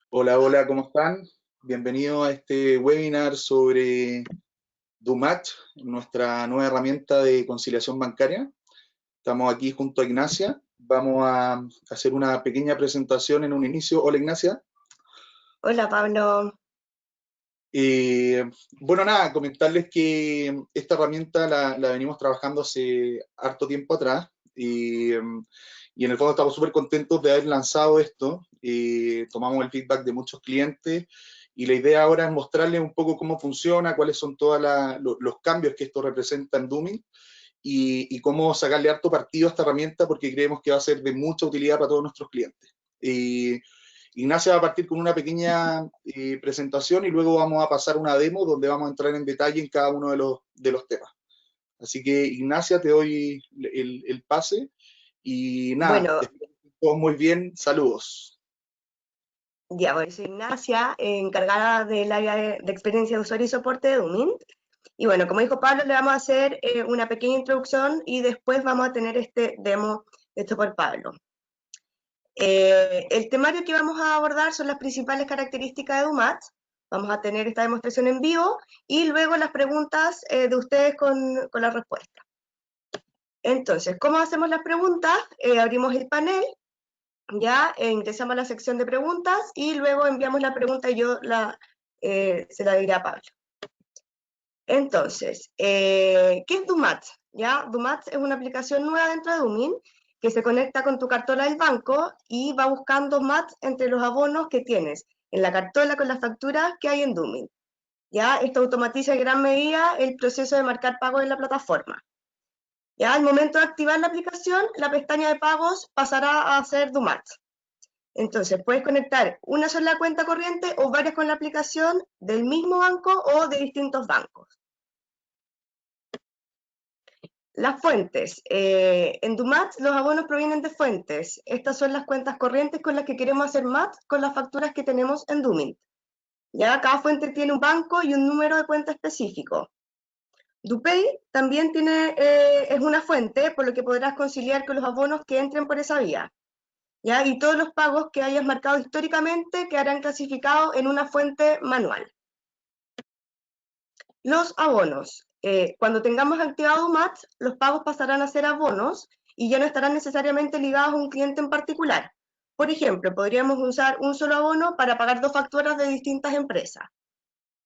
Hola, hola, ¿cómo están? Bienvenido a este webinar sobre DoMatch, nuestra nueva herramienta de conciliación bancaria. Estamos aquí junto a Ignacia. Vamos a hacer una pequeña presentación en un inicio. Hola, Ignacia. Hola Pablo. Eh, bueno, nada, comentarles que esta herramienta la venimos trabajando hace harto tiempo atrás y en el fondo estamos súper contentos de haber lanzado esto. Tomamos el feedback de muchos clientes y la idea ahora es mostrarles un poco cómo funciona, cuáles son todos los cambios que esto representa en Dooming y cómo sacarle harto partido a esta herramienta porque creemos que va a ser de mucha utilidad para todos nuestros clientes. Ignacia va a partir con una pequeña presentación y luego vamos a pasar una demo donde vamos a entrar en detalle en cada uno de los temas. Así que Ignacia, te doy el pase y nada, Bueno, espero que estén todos muy bien. Saludos. ya bueno, soy Ignacia, encargada del área de experiencia de usuario y soporte de Dooming. Y bueno, como dijo Pablo, le vamos a hacer una pequeña introducción y después vamos a tener este demo hecho por Pablo. El temario que vamos a abordar son las principales características de DOMAT. Vamos a tener esta demostración en vivo y luego las preguntas de ustedes con la respuesta. Entonces, ¿cómo hacemos las preguntas? Abrimos el panel. Ya ingresamos a la sección de preguntas y luego enviamos la pregunta y se la diré a Pablo. Entonces, ¿qué es DoMat? ¿Ya? DoMat es una aplicación nueva dentro de Doomin que se conecta con tu cartola del banco y va buscando match entre los abonos que tienes en la cartola con las facturas que hay en Doomin. ¿Ya? Esto automatiza en gran medida el proceso de marcar pagos en la plataforma. ¿Ya? Al momento de activar la aplicación, la pestaña de pagos pasará a ser DoMat. Entonces, puedes conectar una sola cuenta corriente o varias con la aplicación del mismo banco o de distintos bancos. Las fuentes. En DoMatch los abonos provienen de fuentes. Estas son las cuentas corrientes con las que queremos hacer match con las facturas que tenemos en Doomint. Ya cada fuente tiene un banco y un número de cuenta específico. DoPay también es una fuente, por lo que podrás conciliar con los abonos que entren por esa vía. ¿Ya? Y todos los pagos que hayas marcado históricamente quedarán clasificados en una fuente manual. Los abonos. Cuando tengamos activado Match, los pagos pasarán a ser abonos y ya no estarán necesariamente ligados a un cliente en particular. Por ejemplo, podríamos usar un solo abono para pagar dos facturas de distintas empresas.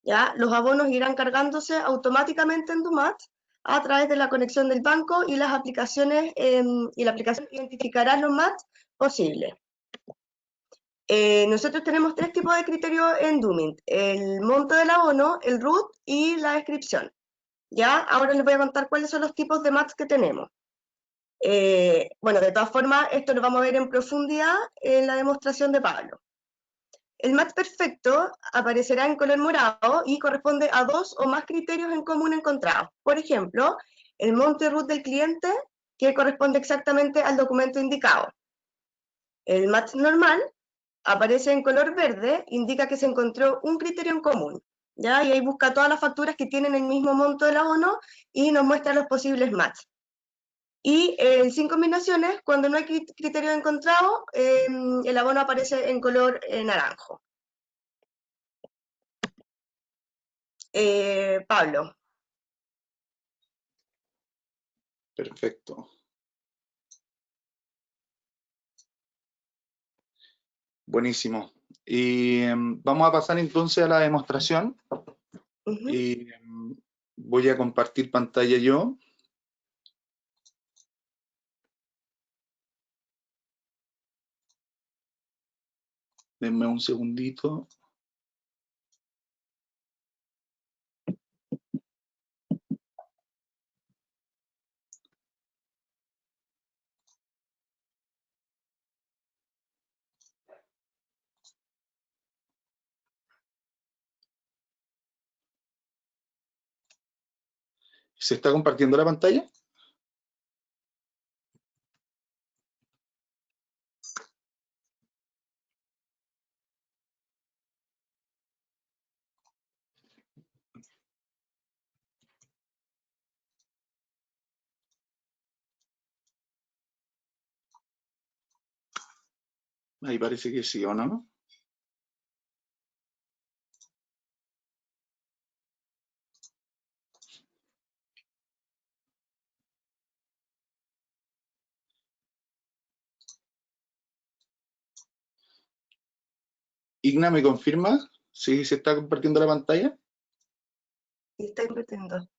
¿Ya? Los abonos irán cargándose automáticamente en DoMatch a través de la conexión del banco y las aplicaciones y la aplicación identificará los match posibles. Nosotros tenemos tres tipos de criterios en Doomint: el monto del abono, el root y la descripción. ¿Ya? Ahora les voy a contar cuáles son los tipos de match que tenemos. Bueno, de todas formas, esto lo vamos a ver en profundidad en la demostración de Pablo. El match perfecto aparecerá en color morado y corresponde a dos o más criterios en común encontrados. Por ejemplo, el monto y root del cliente, que corresponde exactamente al documento indicado. El match normal aparece en color verde, indica que se encontró un criterio en común. ¿Ya? Y ahí busca todas las facturas que tienen el mismo monto del abono y nos muestra los posibles match. Y sin combinaciones, cuando no hay criterio encontrado, el abono aparece en color naranjo. Pablo. Perfecto. Buenísimo. Y vamos a pasar entonces a la demostración. Uh -huh. Y voy a compartir pantalla yo. Denme un segundito. ¿Se está compartiendo la pantalla? Ahí parece que sí, ¿o no? Igna, ¿me confirma si se está compartiendo la pantalla? Sí, está invirtiendo.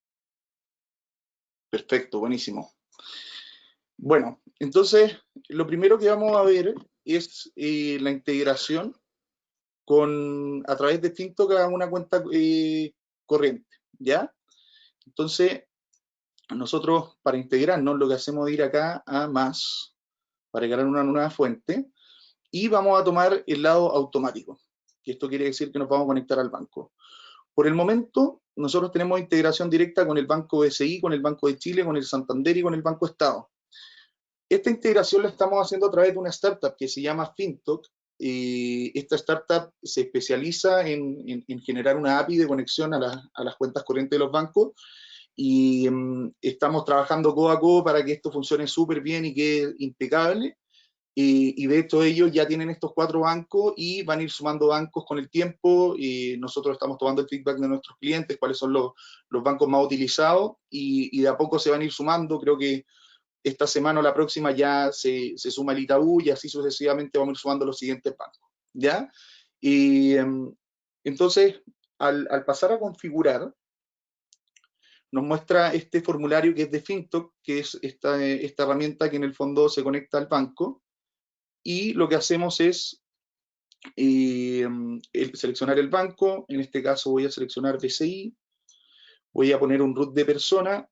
Perfecto, buenísimo. Bueno, entonces, lo primero que vamos a ver es la integración a través de Fintoc a una cuenta corriente, ¿ya? Entonces, nosotros para integrarnos lo que hacemos es ir acá a más, para crear una nueva fuente, y vamos a tomar el lado automático, que esto quiere decir que nos vamos a conectar al banco. Por el momento, nosotros tenemos integración directa con el Banco BCI, con el Banco de Chile, con el Santander y con el Banco Estado. Esta integración la estamos haciendo a través de una startup que se llama Fintoc. Esta startup se especializa en generar una API de conexión a las cuentas corrientes de los bancos y estamos trabajando codo a codo para que esto funcione súper bien y quede impecable. Y de hecho ellos ya tienen estos 4 bancos y van a ir sumando bancos con el tiempo. Y nosotros estamos tomando el feedback de nuestros clientes, cuáles son los bancos más utilizados y de a poco se van a ir sumando. Creo que esta semana o la próxima ya se suma el Itaú y así sucesivamente vamos a ir sumando los siguientes bancos, ¿ya? Y entonces, al pasar a configurar, nos muestra este formulario que es de Fintoc, que es esta herramienta que en el fondo se conecta al banco, y lo que hacemos es seleccionar el banco. En este caso voy a seleccionar BCI, voy a poner un root de persona,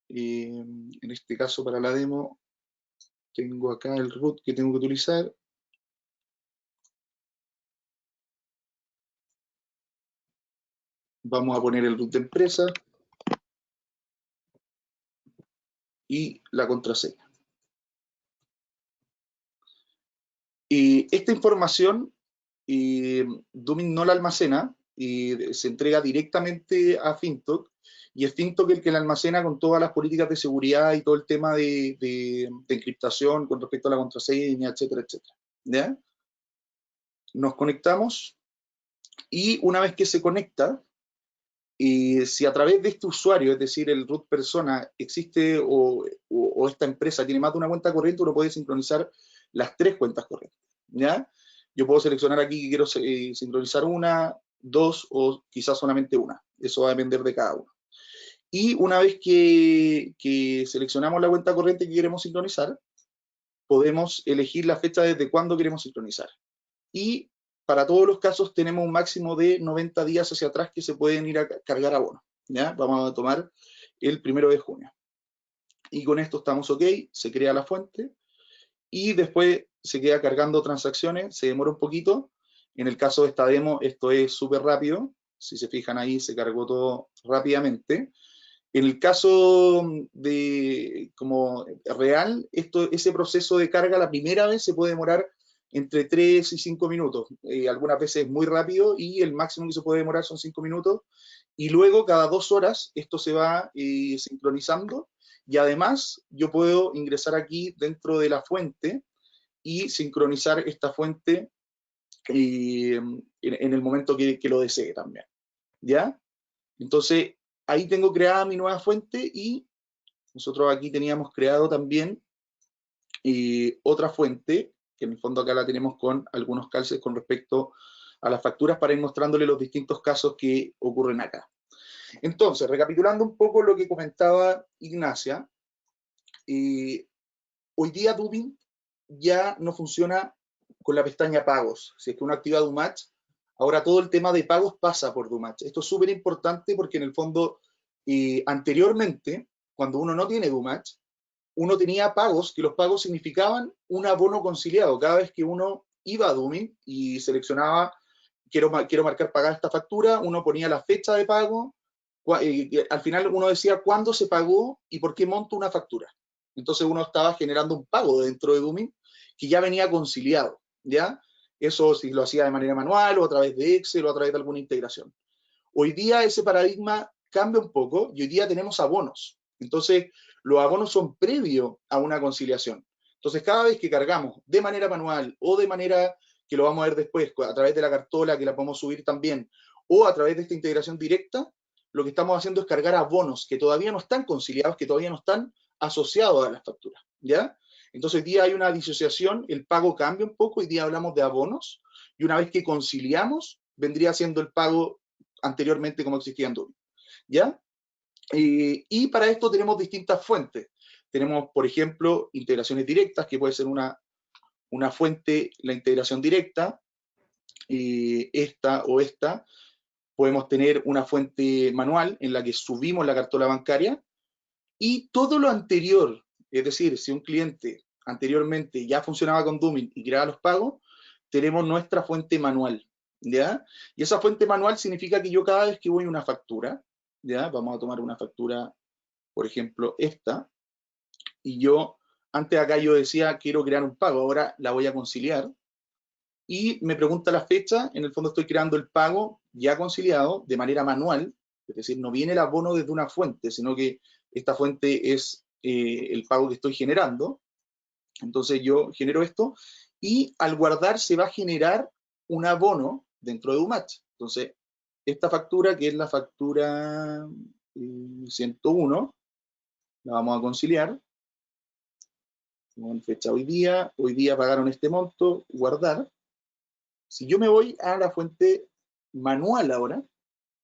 en este caso para la demo tengo acá el root que tengo que utilizar. Vamos a poner el root de empresa y la contraseña. Y esta información Domin no la almacena y se entrega directamente a Fintoc, y es Fintoc el que la almacena con todas las políticas de seguridad y todo el tema de encriptación con respecto a la contraseña, etcétera, etcétera. ¿Ya? Nos conectamos y una vez que se conecta, si a través de este usuario, es decir, el root persona, existe o esta empresa tiene más de una cuenta corriente, uno puede sincronizar las 3 cuentas corrientes, ¿ya? Yo puedo seleccionar aquí que quiero sincronizar una, 2 o quizás solamente una. Eso va a depender de cada uno. Y una vez que seleccionamos la cuenta corriente que queremos sincronizar, podemos elegir la fecha desde cuándo queremos sincronizar. Y para todos los casos tenemos un máximo de 90 días hacia atrás que se pueden ir a cargar abonos. ¿Ya? Vamos a tomar el 1 de junio. Y con esto estamos ok, se crea la fuente y después se queda cargando transacciones, se demora un poquito. En el caso de esta demo, esto es súper rápido. Si se fijan ahí, se cargó todo rápidamente. En el caso de como real, ese proceso de carga la primera vez se puede demorar entre 3 y 5 minutos. Algunas veces es muy rápido y el máximo que se puede demorar son 5 minutos. Y luego cada 2 horas esto se va sincronizando y además yo puedo ingresar aquí dentro de la fuente y sincronizar esta fuente en el momento que lo desee también. ¿Ya? Entonces, ahí tengo creada mi nueva fuente y nosotros aquí teníamos creado también otra fuente, que en el fondo acá la tenemos con algunos calces con respecto a las facturas para ir mostrándole los distintos casos que ocurren acá. Entonces, recapitulando un poco lo que comentaba Ignacia, hoy día Dubin ya no funciona con la pestaña pagos. Si es que uno activa Dumatch, ahora todo el tema de pagos pasa por Dumatch. Esto es súper importante porque en el fondo, anteriormente, cuando uno no tiene Dumatch, uno tenía pagos, que los pagos significaban un abono conciliado. Cada vez que uno iba a Dumin y seleccionaba, quiero marcar pagar esta factura, uno ponía la fecha de pago, al final uno decía cuándo se pagó y por qué monto una factura. Entonces uno estaba generando un pago dentro de Dumin que ya venía conciliado, ¿ya? Eso si lo hacía de manera manual o a través de Excel o a través de alguna integración. Hoy día ese paradigma cambia un poco y hoy día tenemos abonos. Entonces, los abonos son previo a una conciliación. Entonces, cada vez que cargamos de manera manual o de manera que lo vamos a ver después, a través de la cartola que la podemos subir también, o a través de esta integración directa, lo que estamos haciendo es cargar abonos que todavía no están conciliados, que todavía no están asociados a las facturas, ¿ya? Entonces, hoy día hay una disociación, el pago cambia un poco, hoy día hablamos de abonos, y una vez que conciliamos, vendría siendo el pago anteriormente como existía en Dumit, ¿ya? Y para esto tenemos distintas fuentes. Tenemos, por ejemplo, integraciones directas, que puede ser una fuente, la integración directa, esta o esta. Podemos tener una fuente manual en la que subimos la cartola bancaria y todo lo anterior, es decir, si un cliente anteriormente ya funcionaba con Dumit y creaba los pagos, tenemos nuestra fuente manual, ¿ya? Y esa fuente manual significa que yo cada vez que voy a una factura, ¿ya? Vamos a tomar una factura, por ejemplo, esta, y yo, antes acá yo decía, quiero crear un pago, ahora la voy a conciliar, y me pregunta la fecha, en el fondo estoy creando el pago ya conciliado de manera manual, es decir, no viene el abono desde una fuente, sino que esta fuente es el pago que estoy generando. Entonces yo genero esto y al guardar se va a generar un abono dentro de UMATCH. Entonces, esta factura, que es la factura 101, la vamos a conciliar. Con fecha hoy día pagaron este monto, guardar. Si yo me voy a la fuente manual ahora,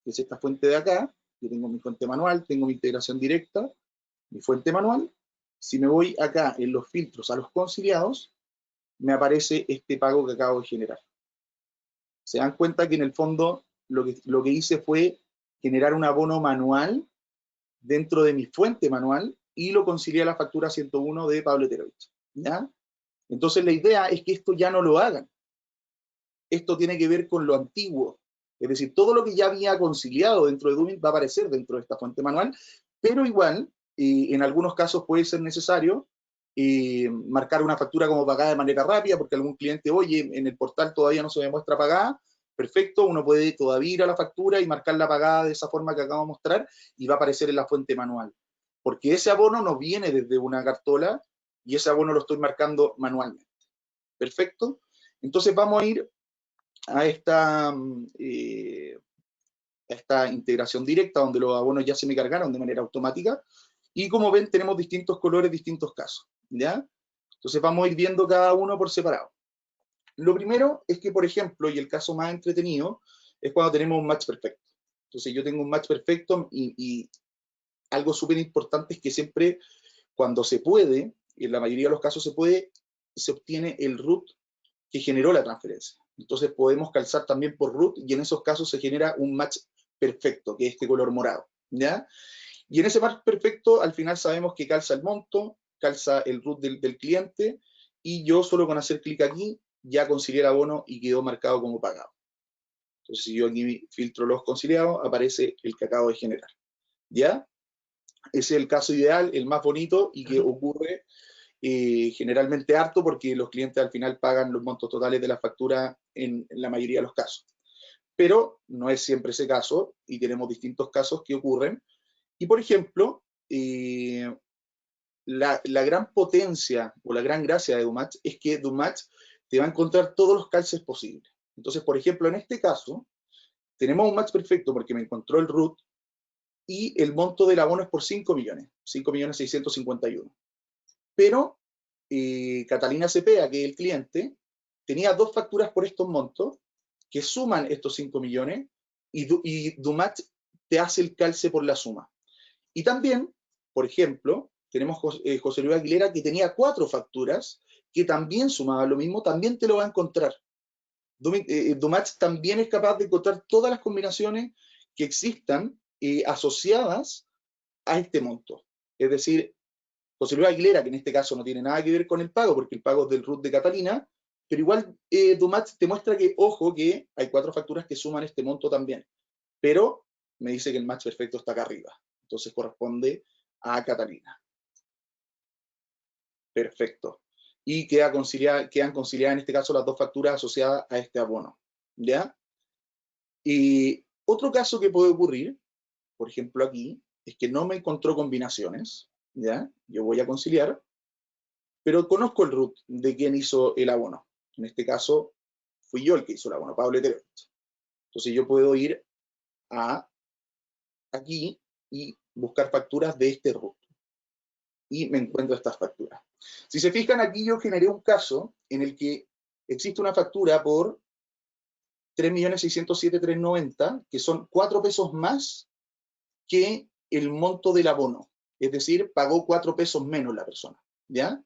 que es esta fuente de acá, yo tengo mi fuente manual, tengo mi integración directa, mi fuente manual. Si me voy acá en los filtros a los conciliados, me aparece este pago que acabo de generar. Se dan cuenta que en el fondo lo que hice fue generar un abono manual dentro de mi fuente manual y lo concilié a la factura 101 de Pablo Eterovich, ¿ya? Entonces la idea es que esto ya no lo hagan. Esto tiene que ver con lo antiguo. Es decir, todo lo que ya había conciliado dentro de Dumit va a aparecer dentro de esta fuente manual, pero igual, en algunos casos puede ser necesario marcar una factura como pagada de manera rápida, porque algún cliente, oye, en el portal todavía no se me muestra pagada. Perfecto, uno puede todavía ir a la factura y marcar la pagada de esa forma que acabo de mostrar y va a aparecer en la fuente manual. Porque ese abono no viene desde una cartola y ese abono lo estoy marcando manualmente. Perfecto. Entonces vamos a ir a esta integración directa donde los abonos ya se me cargaron de manera automática y como ven tenemos distintos colores, distintos casos, ¿ya? Entonces vamos a ir viendo cada uno por separado. Lo primero es que, por ejemplo, y el caso más entretenido, es cuando tenemos un match perfecto. Entonces yo tengo un match perfecto y algo súper importante es que siempre cuando se puede, en la mayoría de los casos se puede, se obtiene el root que generó la transferencia. Entonces podemos calzar también por root y en esos casos se genera un match perfecto, que es este color morado, ¿ya? Y en ese match perfecto al final sabemos que calza el monto, calza el root del cliente y yo solo con hacer clic aquí ya concilié el abono y quedó marcado como pagado. Entonces si yo aquí filtro los conciliados, aparece el que acabo de generar, ¿ya? Ese es el caso ideal, el más bonito y que ocurre generalmente harto porque los clientes al final pagan los montos totales de la factura en la mayoría de los casos. Pero no es siempre ese caso y tenemos distintos casos que ocurren. Y por ejemplo, la gran potencia o la gran gracia de Dumatch es que Dumatch te va a encontrar todos los calces posibles. Entonces, por ejemplo, en este caso, tenemos un match perfecto porque me encontró el root y el monto del abono es por 5 millones, 5.651.000. Pero Catalina Cepeda, que es el cliente, tenía dos facturas por estos montos que suman estos 5 millones y Dumatch te hace el calce por la suma. Y también, por ejemplo, tenemos José Luis Aguilera que tenía 4 facturas que también sumaban lo mismo, también te lo va a encontrar. Dumatch también es capaz de encontrar todas las combinaciones que existan asociadas a este monto. Es decir, José Luis Aguilera, que en este caso no tiene nada que ver con el pago, porque el pago es del root de Catalina, pero igual Dumatch te muestra que, ojo, que hay 4 facturas que suman este monto también. Pero me dice que el match perfecto está acá arriba. Entonces corresponde a Catalina. Perfecto. Y quedan conciliadas en este caso las 2 facturas asociadas a este abono. ¿Ya? Y otro caso que puede ocurrir, por ejemplo aquí, es que no me encontró combinaciones. ¿Ya? Yo voy a conciliar, pero conozco el root de quien hizo el abono. En este caso, fui yo el que hizo el abono, Pablo Eterovich. Entonces yo puedo ir a aquí y buscar facturas de este root. Y me encuentro estas facturas. Si se fijan aquí, yo generé un caso en el que existe una factura por 3.607.390, que son 4 pesos más que el monto del abono. Es decir, pagó 4 pesos menos la persona, ¿ya?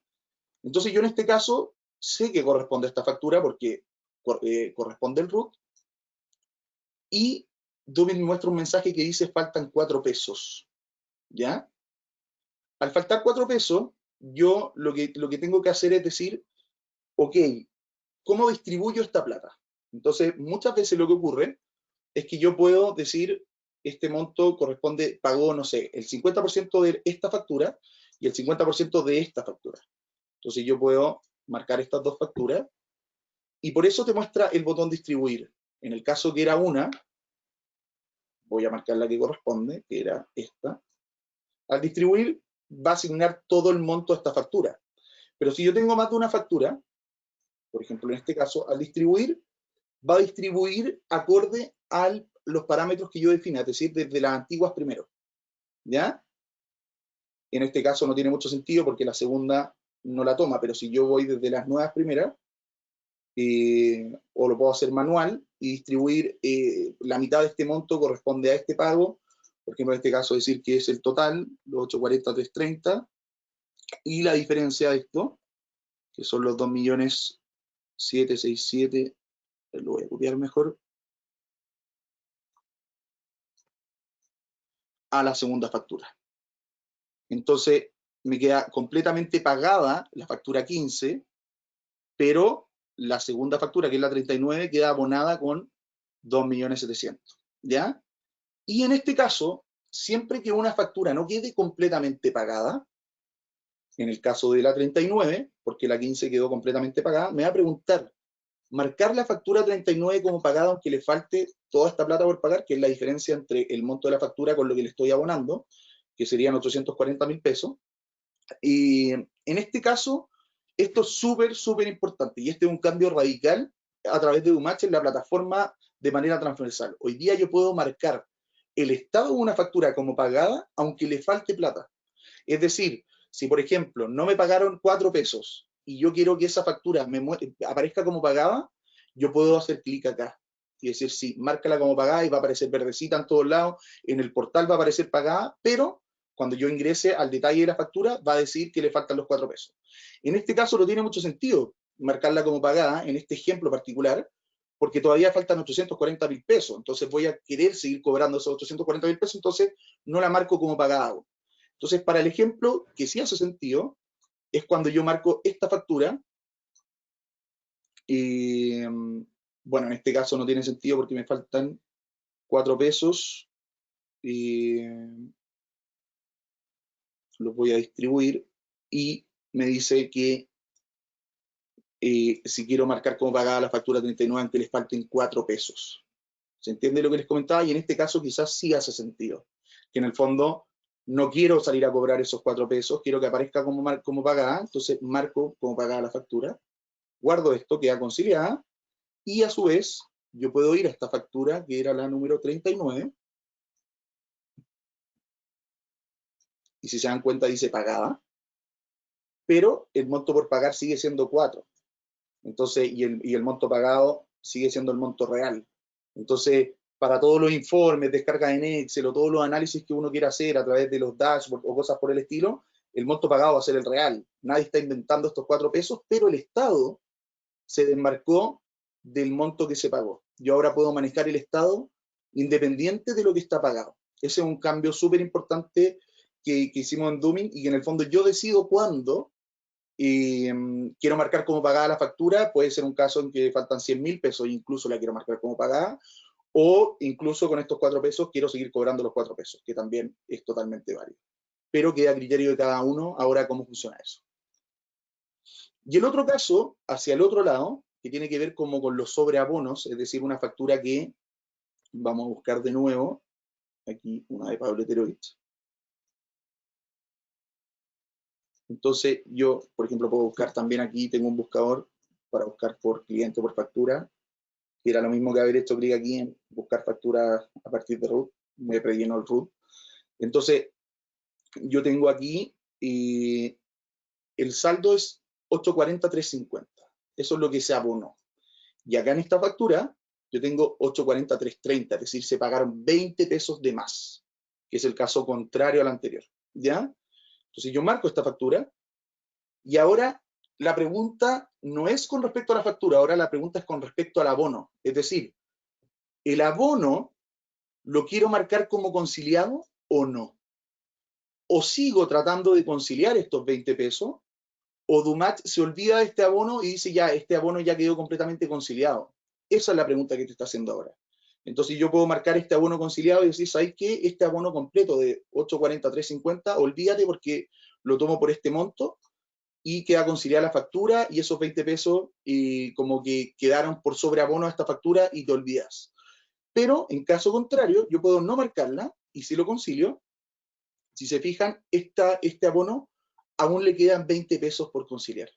Entonces yo en este caso sé que corresponde a esta factura porque corresponde el RUT, y Dumin me muestra un mensaje que dice faltan 4 pesos, ¿ya? Al faltar 4 pesos, yo lo que tengo que hacer es decir, ok, ¿cómo distribuyo esta plata? Entonces, muchas veces lo que ocurre es que yo puedo decir, este monto corresponde, pagó, no sé, el 50% de esta factura y el 50% de esta factura. Entonces yo puedo marcar estas dos facturas y por eso te muestra el botón distribuir. En el caso que era una, voy a marcar la que corresponde, que era esta. Al distribuir va a asignar todo el monto a esta factura. Pero si yo tengo más de una factura, por ejemplo en este caso, al distribuir, va a distribuir acorde a los parámetros que yo defina, es decir, desde las antiguas primero. ¿Ya? En este caso no tiene mucho sentido porque la segunda no la toma, pero si yo voy desde las nuevas primeras, o lo puedo hacer manual y distribuir la mitad de este monto corresponde a este pago, por ejemplo en este caso decir que es el total, los 840, 330, y la diferencia de esto, que son los 2.767.000, lo voy a copiar mejor, a la segunda factura. Entonces me queda completamente pagada la factura 15, pero la segunda factura, que es la 39, queda abonada con 2.700.000, ¿ya? Y en este caso, siempre que una factura no quede completamente pagada, en el caso de la 39, porque la 15 quedó completamente pagada, me va a preguntar, marcar la factura 39 como pagada aunque le falte toda esta plata por pagar, que es la diferencia entre el monto de la factura con lo que le estoy abonando, que serían 840.000 pesos. Y en este caso, esto es súper, súper importante, y este es un cambio radical a través de Dumatch en la plataforma de manera transversal. Hoy día yo puedo marcar el estado de una factura como pagada, aunque le falte plata. Es decir, si por ejemplo no me pagaron 4 pesos y yo quiero que esa factura aparezca como pagada, yo puedo hacer clic acá y decir, sí, márcala como pagada y va a aparecer verdecita en todos lados, en el portal va a aparecer pagada, pero cuando yo ingrese al detalle de la factura va a decir que le faltan los 4 pesos. En este caso no tiene mucho sentido marcarla como pagada, en este ejemplo particular, porque todavía faltan 840.000 pesos, entonces voy a querer seguir cobrando esos 840.000 pesos, entonces no la marco como pagada. Entonces, para el ejemplo que sí hace sentido, es cuando yo marco esta factura, y bueno, en este caso no tiene sentido porque me faltan 4 pesos, y los voy a distribuir, y me dice que si quiero marcar como pagada la factura 39, aunque les falten 4 pesos. ¿Se entiende lo que les comentaba? Y en este caso quizás sí hace sentido, que en el fondo no quiero salir a cobrar esos 4 pesos, quiero que aparezca como pagada, entonces marco como pagada la factura, guardo esto, queda conciliada, y a su vez yo puedo ir a esta factura, que era la número 39, y si se dan cuenta dice pagada, pero el monto por pagar sigue siendo 4. Entonces, y el monto pagado sigue siendo el monto real. Entonces, para todos los informes, descargas en Excel o todos los análisis que uno quiera hacer a través de los dashboards o cosas por el estilo, el monto pagado va a ser el real. Nadie está inventando estos 4 pesos, pero el Estado se desmarcó del monto que se pagó. Yo ahora puedo manejar el Estado independiente de lo que está pagado. Ese es un cambio súper importante que hicimos en Dumin, y que en el fondo yo decido cuándo quiero marcar como pagada la factura. Puede ser un caso en que faltan 100.000 pesos, incluso la quiero marcar como pagada, o incluso con estos 4 pesos quiero seguir cobrando los 4 pesos, que también es totalmente válido. Pero queda a criterio de cada uno ahora cómo funciona eso. Y el otro caso, hacia el otro lado, que tiene que ver como con los sobreabonos, es decir, una factura que vamos a buscar de nuevo, aquí una de Pablo Eterovich. Entonces yo, por ejemplo, puedo buscar también aquí, tengo un buscador para buscar por cliente, por factura, que era lo mismo que haber hecho clic aquí en buscar factura a partir de root, me prellenó el root. Entonces yo tengo aquí, el saldo es 840.350, eso es lo que se abonó. Y acá en esta factura, yo tengo 840, 330, es decir, se pagaron 20 pesos de más, que es el caso contrario al anterior, ¿ya? Entonces yo marco esta factura, y ahora la pregunta no es con respecto a la factura, ahora la pregunta es con respecto al abono, es decir, ¿el abono lo quiero marcar como conciliado o no? ¿O sigo tratando de conciliar estos 20 pesos? ¿O Dumatch se olvida de este abono y dice ya, este abono ya quedó completamente conciliado? Esa es la pregunta que te está haciendo ahora. Entonces yo puedo marcar este abono conciliado y decir, ¿sabes qué? Este abono completo de 840, 350, olvídate porque lo tomo por este monto y queda conciliada la factura y esos 20 pesos como que quedaron por sobreabono a esta factura y te olvidas. Pero en caso contrario, yo puedo no marcarla y si lo concilio, si se fijan, este abono aún le quedan 20 pesos por conciliar.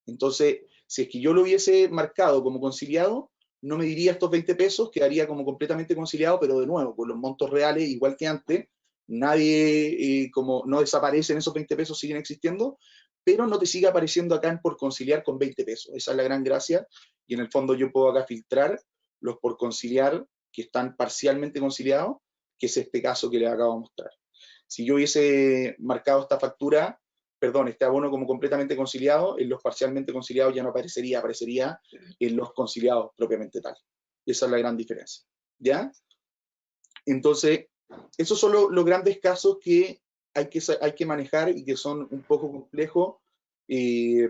Entonces, si es que yo lo hubiese marcado como conciliado, no me diría estos 20 pesos, quedaría como completamente conciliado, pero de nuevo, con los montos reales, igual que antes, nadie, como no desaparecen esos 20 pesos, siguen existiendo, pero no te sigue apareciendo acá en por conciliar con 20 pesos. Esa es la gran gracia, y en el fondo yo puedo acá filtrar los por conciliar que están parcialmente conciliados, que es este caso que les acabo de mostrar. Si yo hubiese marcado esta factura, perdón, este abono como completamente conciliado, en los parcialmente conciliados ya no aparecería, aparecería en los conciliados propiamente tal. Esa es la gran diferencia. ¿Ya? Entonces, esos son los grandes casos que hay que manejar y que son un poco complejos.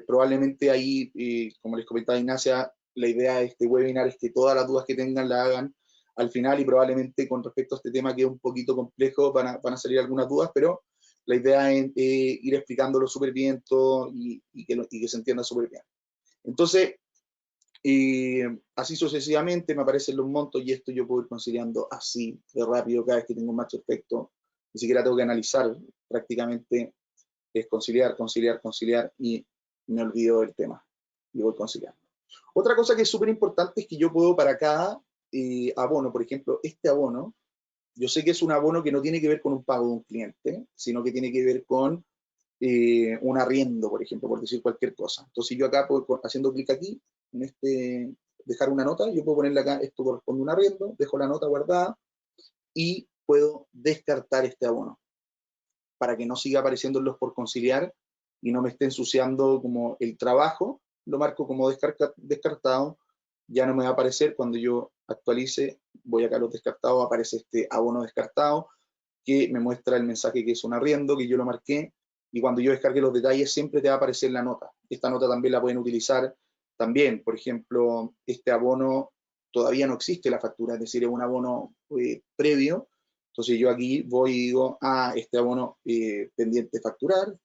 Probablemente ahí, como les comentaba Ignacia, la idea de este webinar es que todas las dudas que tengan la hagan al final y probablemente con respecto a este tema que es un poquito complejo van a salir algunas dudas, pero la idea es ir explicándolo súper bien todo y que se entienda súper bien. Entonces, así sucesivamente me aparecen los montos y esto yo puedo ir conciliando así de rápido cada vez que tengo un match perfecto. Ni siquiera tengo que analizar, prácticamente es conciliar, conciliar, conciliar y me olvido del tema y voy conciliando. Otra cosa que es súper importante es que yo puedo para cada abono, por ejemplo, este abono, yo sé que es un abono que no tiene que ver con un pago de un cliente, sino que tiene que ver con un arriendo, por ejemplo, por decir cualquier cosa. Entonces yo acá, haciendo clic aquí, en este, dejar una nota, yo puedo ponerle acá, esto corresponde a un arriendo, dejo la nota guardada y puedo descartar este abono para que no siga apareciendo en los por conciliar y no me esté ensuciando como el trabajo, lo marco como descartado, ya no me va a aparecer cuando yo actualice, voy acá a los descartados, aparece este abono descartado, que me muestra el mensaje que es un arriendo, que yo lo marqué, y cuando yo descargue los detalles siempre te va a aparecer la nota. Esta nota también la pueden utilizar también, por ejemplo, este abono todavía no existe la factura, es decir, es un abono previo, entonces yo aquí voy y digo, este abono pendiente facturar,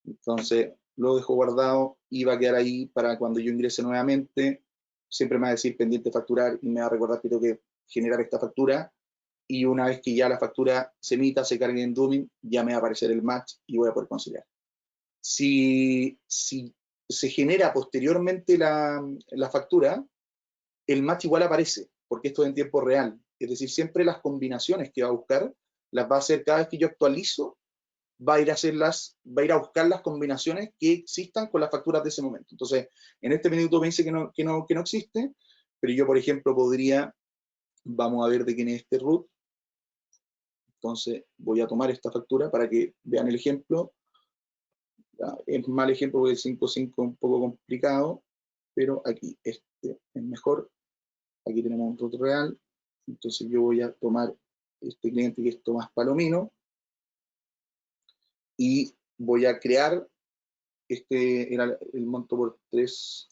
entonces lo dejo guardado y va a quedar ahí para cuando yo ingrese nuevamente, siempre me va a decir pendiente facturar y me va a recordar que tengo que generar esta factura y una vez que ya la factura se emita, se cargue en Dooming, ya me va a aparecer el match y voy a poder conciliar. Si se genera posteriormente la factura, el match igual aparece, porque esto es en tiempo real. Es decir, siempre las combinaciones que va a buscar, las va a hacer cada vez que yo actualizo, va a ir a buscar las combinaciones que existan con las facturas de ese momento. Entonces, en este minuto me dice que no existe, pero yo, por ejemplo, podría, vamos a ver de quién es este root. Entonces, voy a tomar esta factura para que vean el ejemplo. Es mal ejemplo porque el 5.5 es un poco complicado, pero aquí este es mejor. Aquí tenemos un root real. Entonces, yo voy a tomar este cliente que es Tomás Palomino y voy a crear este era el monto por 3.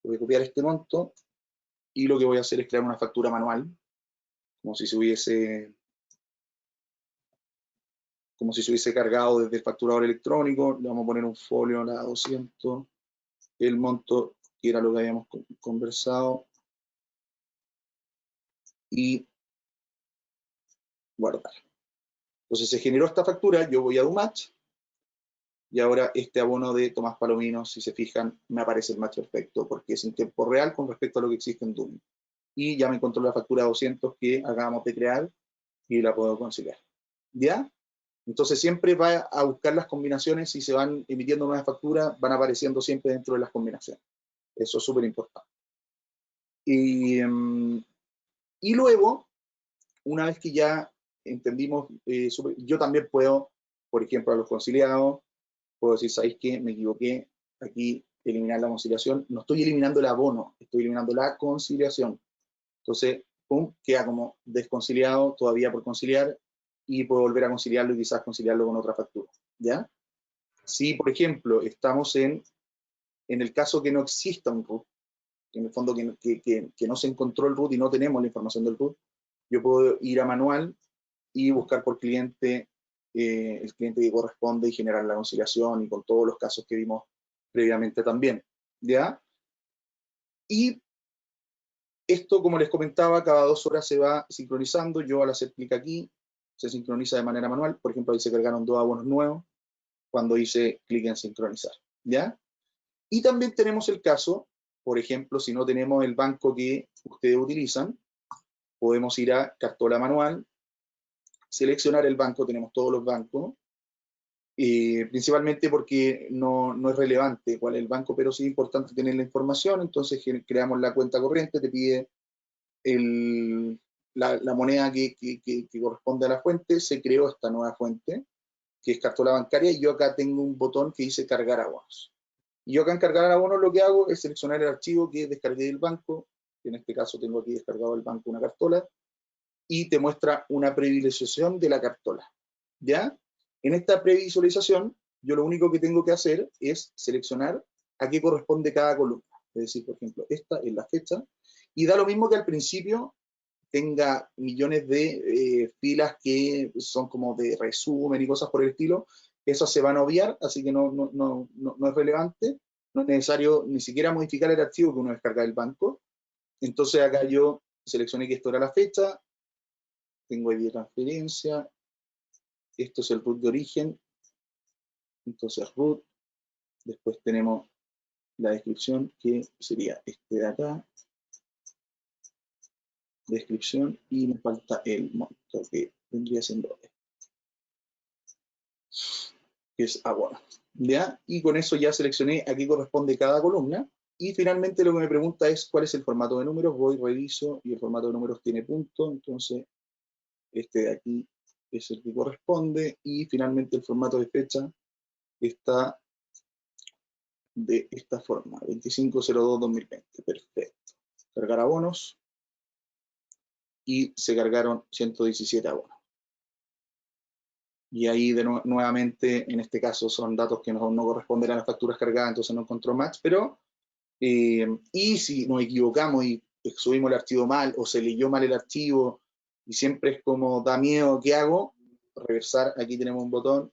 Voy a copiar este monto y lo que voy a hacer es crear una factura manual, como si se hubiese cargado desde el facturador electrónico. Le vamos a poner un folio a la 200, el monto que era lo que habíamos conversado y guardar. Entonces se generó esta factura, yo voy a Dumatch y ahora este abono de Tomás Palomino, si se fijan, me aparece el match perfecto porque es en tiempo real con respecto a lo que existe en Doom. Y ya me encontró la factura 200 que acabamos de crear y la puedo conciliar. ¿Ya? Entonces siempre va a buscar las combinaciones, si se van emitiendo nuevas facturas, van apareciendo siempre dentro de las combinaciones. Eso es súper importante. Y luego, una vez que ya entendimos, yo también puedo, por ejemplo, a los conciliados, puedo decir, ¿sabéis qué? Me equivoqué, aquí eliminar la conciliación. No estoy eliminando el abono, estoy eliminando la conciliación. Entonces, pum, queda como desconciliado, todavía por conciliar, y puedo volver a conciliarlo y quizás conciliarlo con otra factura, ¿ya? Si, por ejemplo, estamos en el caso que no exista un RUT, en el fondo que no se encontró el RUT y no tenemos la información del RUT, yo puedo ir a manual y buscar por cliente el cliente que corresponde y generar la conciliación y con todos los casos que vimos previamente también, ¿ya? Y esto, como les comentaba, cada 2 horas se va sincronizando. Yo al hacer clic aquí, se sincroniza de manera manual. Por ejemplo, ahí se cargaron 2 abonos nuevos cuando hice clic en sincronizar, ¿ya? Y también tenemos el caso, por ejemplo, si no tenemos el banco que ustedes utilizan, podemos ir a cartola manual, seleccionar el banco, tenemos todos los bancos, principalmente porque no es relevante cuál es el banco, pero sí es importante tener la información, entonces creamos la cuenta corriente, te pide la moneda que corresponde a la fuente, se creó esta nueva fuente, que es cartola bancaria, y yo acá tengo un botón que dice cargar abonos. Y yo acá en cargar abonos lo que hago es seleccionar el archivo que descargué del banco, que en este caso tengo aquí descargado del banco una cartola, y te muestra una previsualización de la cartola, ¿ya? En esta previsualización, yo lo único que tengo que hacer es seleccionar a qué corresponde cada columna. Es decir, por ejemplo, esta es la fecha, y da lo mismo que al principio tenga millones de filas que son como de resumen y cosas por el estilo, esas se van a obviar, así que no es relevante, no es necesario ni siquiera modificar el archivo que uno descarga del banco. Entonces acá yo seleccioné que esto era la fecha, tengo ID de transferencia, esto es el root de origen, entonces root, después tenemos la descripción que sería este de acá, descripción, y me falta el monto que vendría siendo este, que es abono, ¿ya? Y con eso ya seleccioné a qué corresponde cada columna, y finalmente lo que me pregunta es cuál es el formato de números, voy, reviso, y el formato de números tiene punto, entonces este de aquí es el que corresponde, y finalmente el formato de fecha está de esta forma, 25/02/2020, perfecto. Cargar abonos, y se cargaron 117 abonos. Y ahí nuevamente, en este caso, son datos que no corresponden a las facturas cargadas, entonces no encontró match, pero, y si nos equivocamos y subimos el archivo mal, o se leyó mal el archivo, y siempre es como, da miedo, ¿qué hago? Reversar, aquí tenemos un botón,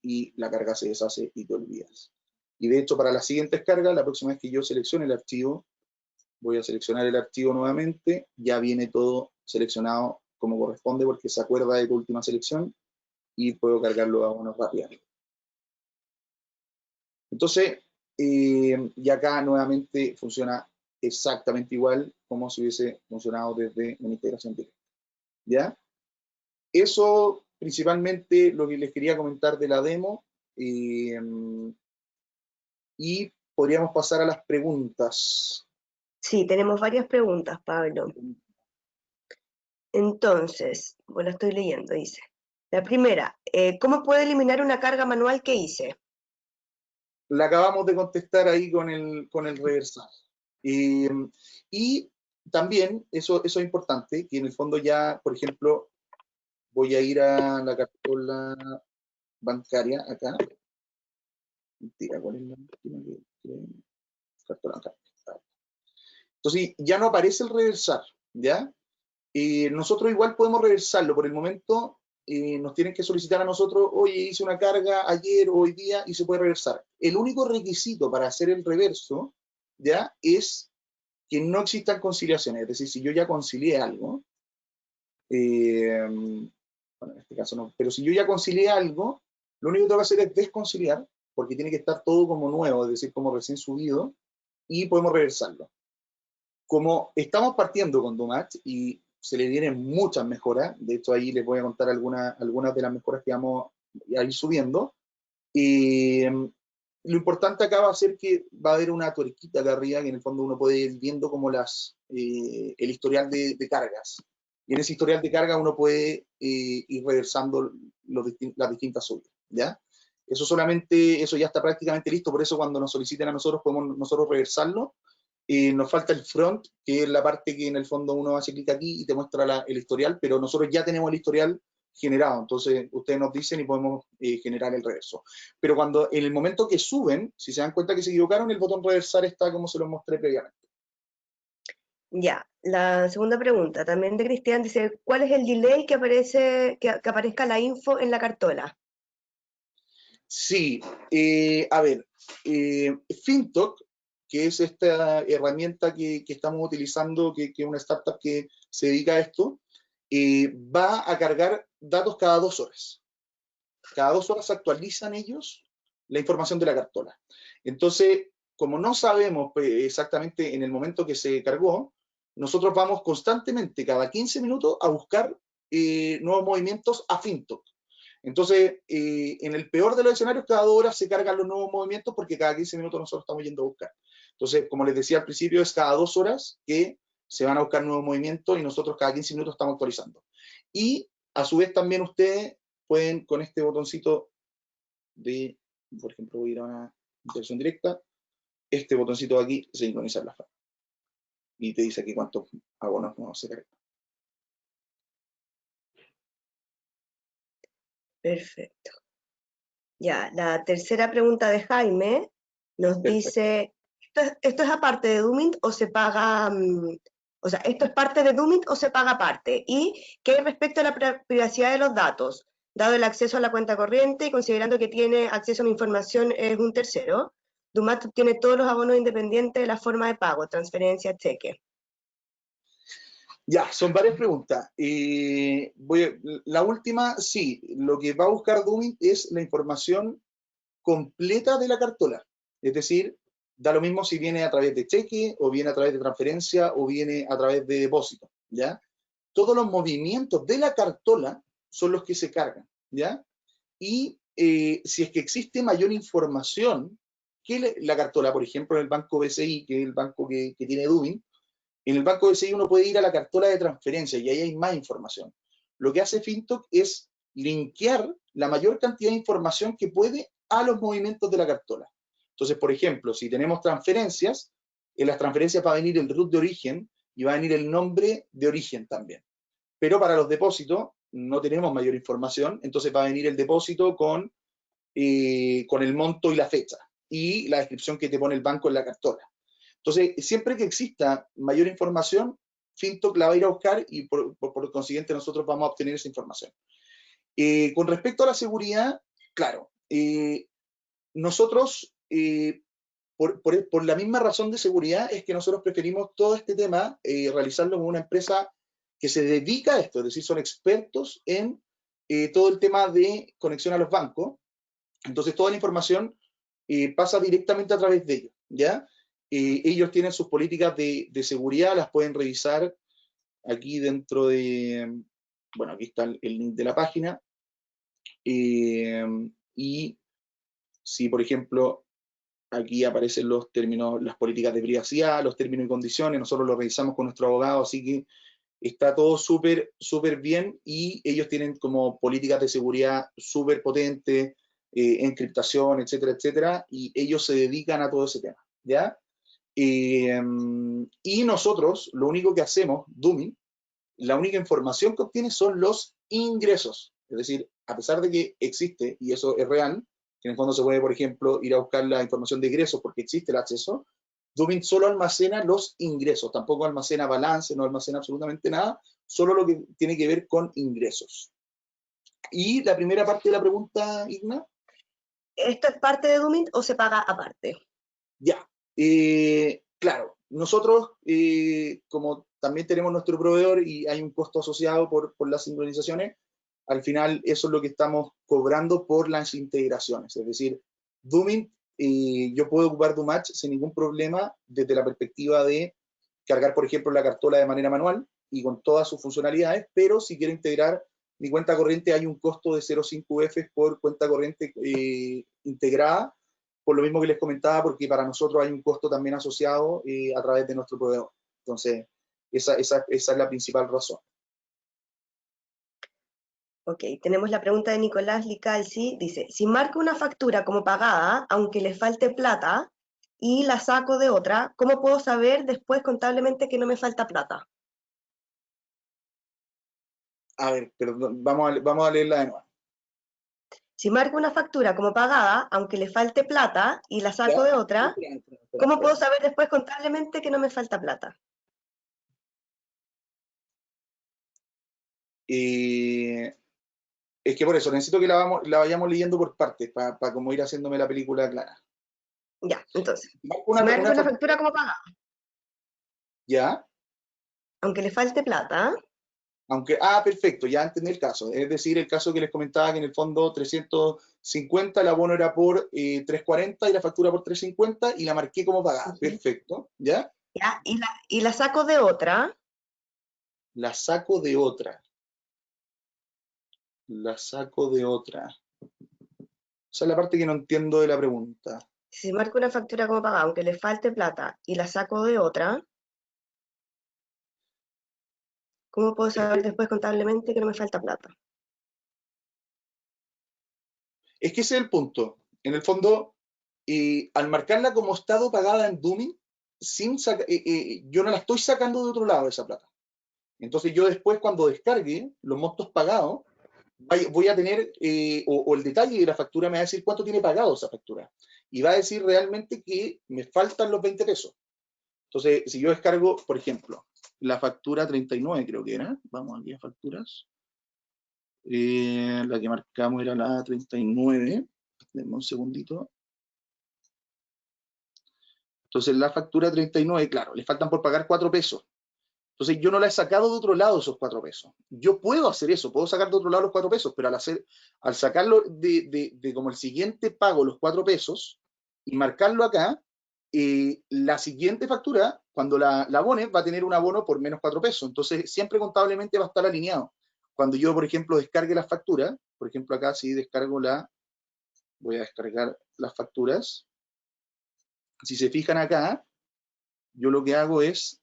y la carga se deshace y te olvidas. Y de hecho, para las siguientes cargas, la próxima vez que yo seleccione el archivo, voy a seleccionar el archivo nuevamente, ya viene todo seleccionado como corresponde, porque se acuerda de tu última selección, y puedo cargarlo a unos rápidamente. Entonces, y acá nuevamente funciona exactamente igual como si hubiese funcionado desde una integración directa, ¿ya? Eso principalmente lo que les quería comentar de la demo, y podríamos pasar a las preguntas. Sí, tenemos varias preguntas, Pablo. Entonces, bueno, estoy leyendo, dice. La primera, ¿cómo puedo eliminar una carga manual que hice? La acabamos de contestar ahí con el reversal. Y también, eso es importante, que en el fondo ya, por ejemplo, voy a ir a la cartola bancaria acá. Mentira, ¿cuál es la última cartola bancaria? Entonces, ya no aparece el reversar, ¿ya? Nosotros igual podemos reversarlo. Por el momento, nos tienen que solicitar a nosotros, oye, hice una carga ayer o hoy día y se puede reversar. El único requisito para hacer el reverso, ¿ya? Es que no existan conciliaciones. Es decir, si yo ya concilié algo, bueno, en este caso no, pero si yo ya concilié algo, lo único que tengo que hacer es desconciliar, porque tiene que estar todo como nuevo, es decir, como recién subido, y podemos reversarlo. Como estamos partiendo con Domatch y se le vienen muchas mejoras, de hecho ahí les voy a contar algunas de las mejoras que vamos a ir subiendo, lo importante acá va a ser que va a haber una tuerquita acá arriba, que en el fondo uno puede ir viendo como el historial de cargas. Y en ese historial de carga uno puede ir reversando las distintas subidas, ¿ya? Eso ya está prácticamente listo, por eso cuando nos soliciten a nosotros podemos nosotros reversarlo. Nos falta el front, que es la parte que en el fondo uno hace clic aquí y te muestra el historial, pero nosotros ya tenemos el historial generado, entonces ustedes nos dicen y podemos generar el reverso. Pero cuando en el momento que suben, si se dan cuenta que se equivocaron, el botón reversar está como se lo mostré previamente. Ya, la segunda pregunta, también de Cristian, dice, ¿cuál es el delay que aparezca la info en la cartola? Sí, a ver, FinTalk, que es esta herramienta que estamos utilizando, que es una startup que se dedica a esto, va a cargar datos cada 2 horas. Cada 2 horas actualizan ellos la información de la cartola. Entonces, como no sabemos exactamente en el momento que se cargó, nosotros vamos constantemente, cada 15 minutos, a buscar nuevos movimientos a FinTalk. Entonces, en el peor de los escenarios, cada 2 horas se cargan los nuevos movimientos porque cada 15 minutos nosotros estamos yendo a buscar. Entonces, como les decía al principio, es cada 2 horas que se van a buscar nuevos movimientos y nosotros cada 15 minutos estamos actualizando. Y a su vez también ustedes pueden con este botoncito de, por ejemplo, voy a ir a una interacción directa, este botoncito de aquí, sincronizar la frase. Y te dice aquí cuántos abonos nuevos se cargan. Perfecto. Ya, la tercera pregunta de Jaime nos dice, ¿esto es aparte de Doomint o se paga, o sea, esto es parte de Doomint o se paga aparte? Y ¿qué respecto a la privacidad de los datos? Dado el acceso a la cuenta corriente y considerando que tiene acceso a mi información es un tercero, Dumat tiene todos los abonos independientes de la forma de pago, transferencia, cheque. Ya, son varias preguntas. La última, sí, lo que va a buscar Doomint es la información completa de la cartola. Es decir, da lo mismo si viene a través de cheque, o viene a través de transferencia, o viene a través de depósito, ¿ya? Todos los movimientos de la cartola son los que se cargan, ¿ya? Y si es que existe mayor información que la cartola, por ejemplo, en el banco BCI, que es el banco que tiene Doomint, en el banco BCI uno puede ir a la cartola de transferencia y ahí hay más información. Lo que hace FinTalk es linkear la mayor cantidad de información que puede a los movimientos de la cartola. Entonces, por ejemplo, si tenemos transferencias, en las transferencias va a venir el root de origen y va a venir el nombre de origen también. Pero para los depósitos no tenemos mayor información, entonces va a venir el depósito con el monto y la fecha y la descripción que te pone el banco en la cartola. Entonces, siempre que exista mayor información, FinTalk la va a ir a buscar y por consiguiente nosotros vamos a obtener esa información. Con respecto a la seguridad, claro, nosotros, por la misma razón de seguridad, es que nosotros preferimos todo este tema realizarlo con una empresa que se dedica a esto, es decir, son expertos en todo el tema de conexión a los bancos. Entonces, toda la información pasa directamente a través de ellos, ¿ya? Ellos tienen sus políticas de seguridad, las pueden revisar aquí dentro de, bueno, aquí está el link de la página, y si, por ejemplo, aquí aparecen los términos, las políticas de privacidad, los términos y condiciones, nosotros lo revisamos con nuestro abogado, así que está todo súper, súper bien y ellos tienen como políticas de seguridad súper potentes, encriptación, etcétera, etcétera, y ellos se dedican a todo ese tema, ¿ya? Y nosotros, lo único que hacemos, Doomint, la única información que obtiene son los ingresos. Es decir, a pesar de que existe, y eso es real, que en el fondo se puede, por ejemplo, ir a buscar la información de ingresos porque existe el acceso, Doomint solo almacena los ingresos, tampoco almacena balance, no almacena absolutamente nada, solo lo que tiene que ver con ingresos. Y la primera parte de la pregunta, Igna. ¿Esto es parte de Doomint o se paga aparte? Ya, claro, nosotros como también tenemos nuestro proveedor y hay un costo asociado por las sincronizaciones, al final eso es lo que estamos cobrando por las integraciones, es decir, Doomint, yo puedo ocupar Doomatch sin ningún problema desde la perspectiva de cargar, por ejemplo, la cartola de manera manual y con todas sus funcionalidades, pero si quiero integrar mi cuenta corriente hay un costo de 0,5 UF por cuenta corriente integrada, por lo mismo que les comentaba, porque para nosotros hay un costo también asociado a través de nuestro proveedor. Entonces, esa es la principal razón. Ok, tenemos la pregunta de Nicolás Licalci, dice, si marco una factura como pagada, aunque le falte plata, y la saco de otra, ¿cómo puedo saber después contablemente que no me falta plata? A ver, perdón, vamos a leerla de nuevo. Si marco una factura como pagada, aunque le falte plata, y la saco ¿Ya? de otra, Espera, ¿cómo puedo espera. saber después contablemente que no me falta plata? Es que por eso, necesito que la vayamos leyendo por partes, para como ir haciéndome la película clara. Ya, entonces, Marco si marco una una factura, factura como pagada, ¿ya? aunque le falte plata, Aunque, perfecto, ya entendí el caso. Es decir, el caso que les comentaba que en el fondo 350, el abono era por 340 y la factura por 350 y la marqué como pagada. Perfecto, ¿ya? ¿ya? Y la saco de otra, La saco de otra. La saco de otra. Esa es la parte que no entiendo de la pregunta. si marco una factura como pagada, aunque le falte plata, y la saco de otra, ¿cómo puedo saber después contablemente que no me falta plata? Es que ese es el punto. En el fondo, al marcarla como estado pagada en Dooming, yo no la estoy sacando de otro lado de esa plata. Entonces yo después cuando descargue los montos pagados, voy a tener, o el detalle de la factura me va a decir cuánto tiene pagado esa factura. Y va a decir realmente que me faltan los 20 pesos. Entonces, si yo descargo, por ejemplo, la factura 39 creo que era, vamos aquí a facturas, la que marcamos era la 39, denme un segundito. Entonces la factura 39, claro, le faltan por pagar 4 pesos. Entonces yo no la he sacado de otro lado esos 4 pesos. Yo puedo hacer eso, puedo sacar de otro lado los 4 pesos, pero al sacarlo de como el siguiente pago, los 4 pesos, y marcarlo acá, la siguiente factura, cuando la abone, va a tener un abono por menos 4 pesos. Entonces siempre contablemente va a estar alineado. Cuando yo, por ejemplo, descargue las facturas, por ejemplo acá si descargo voy a descargar las facturas. Si se fijan acá, yo lo que hago es,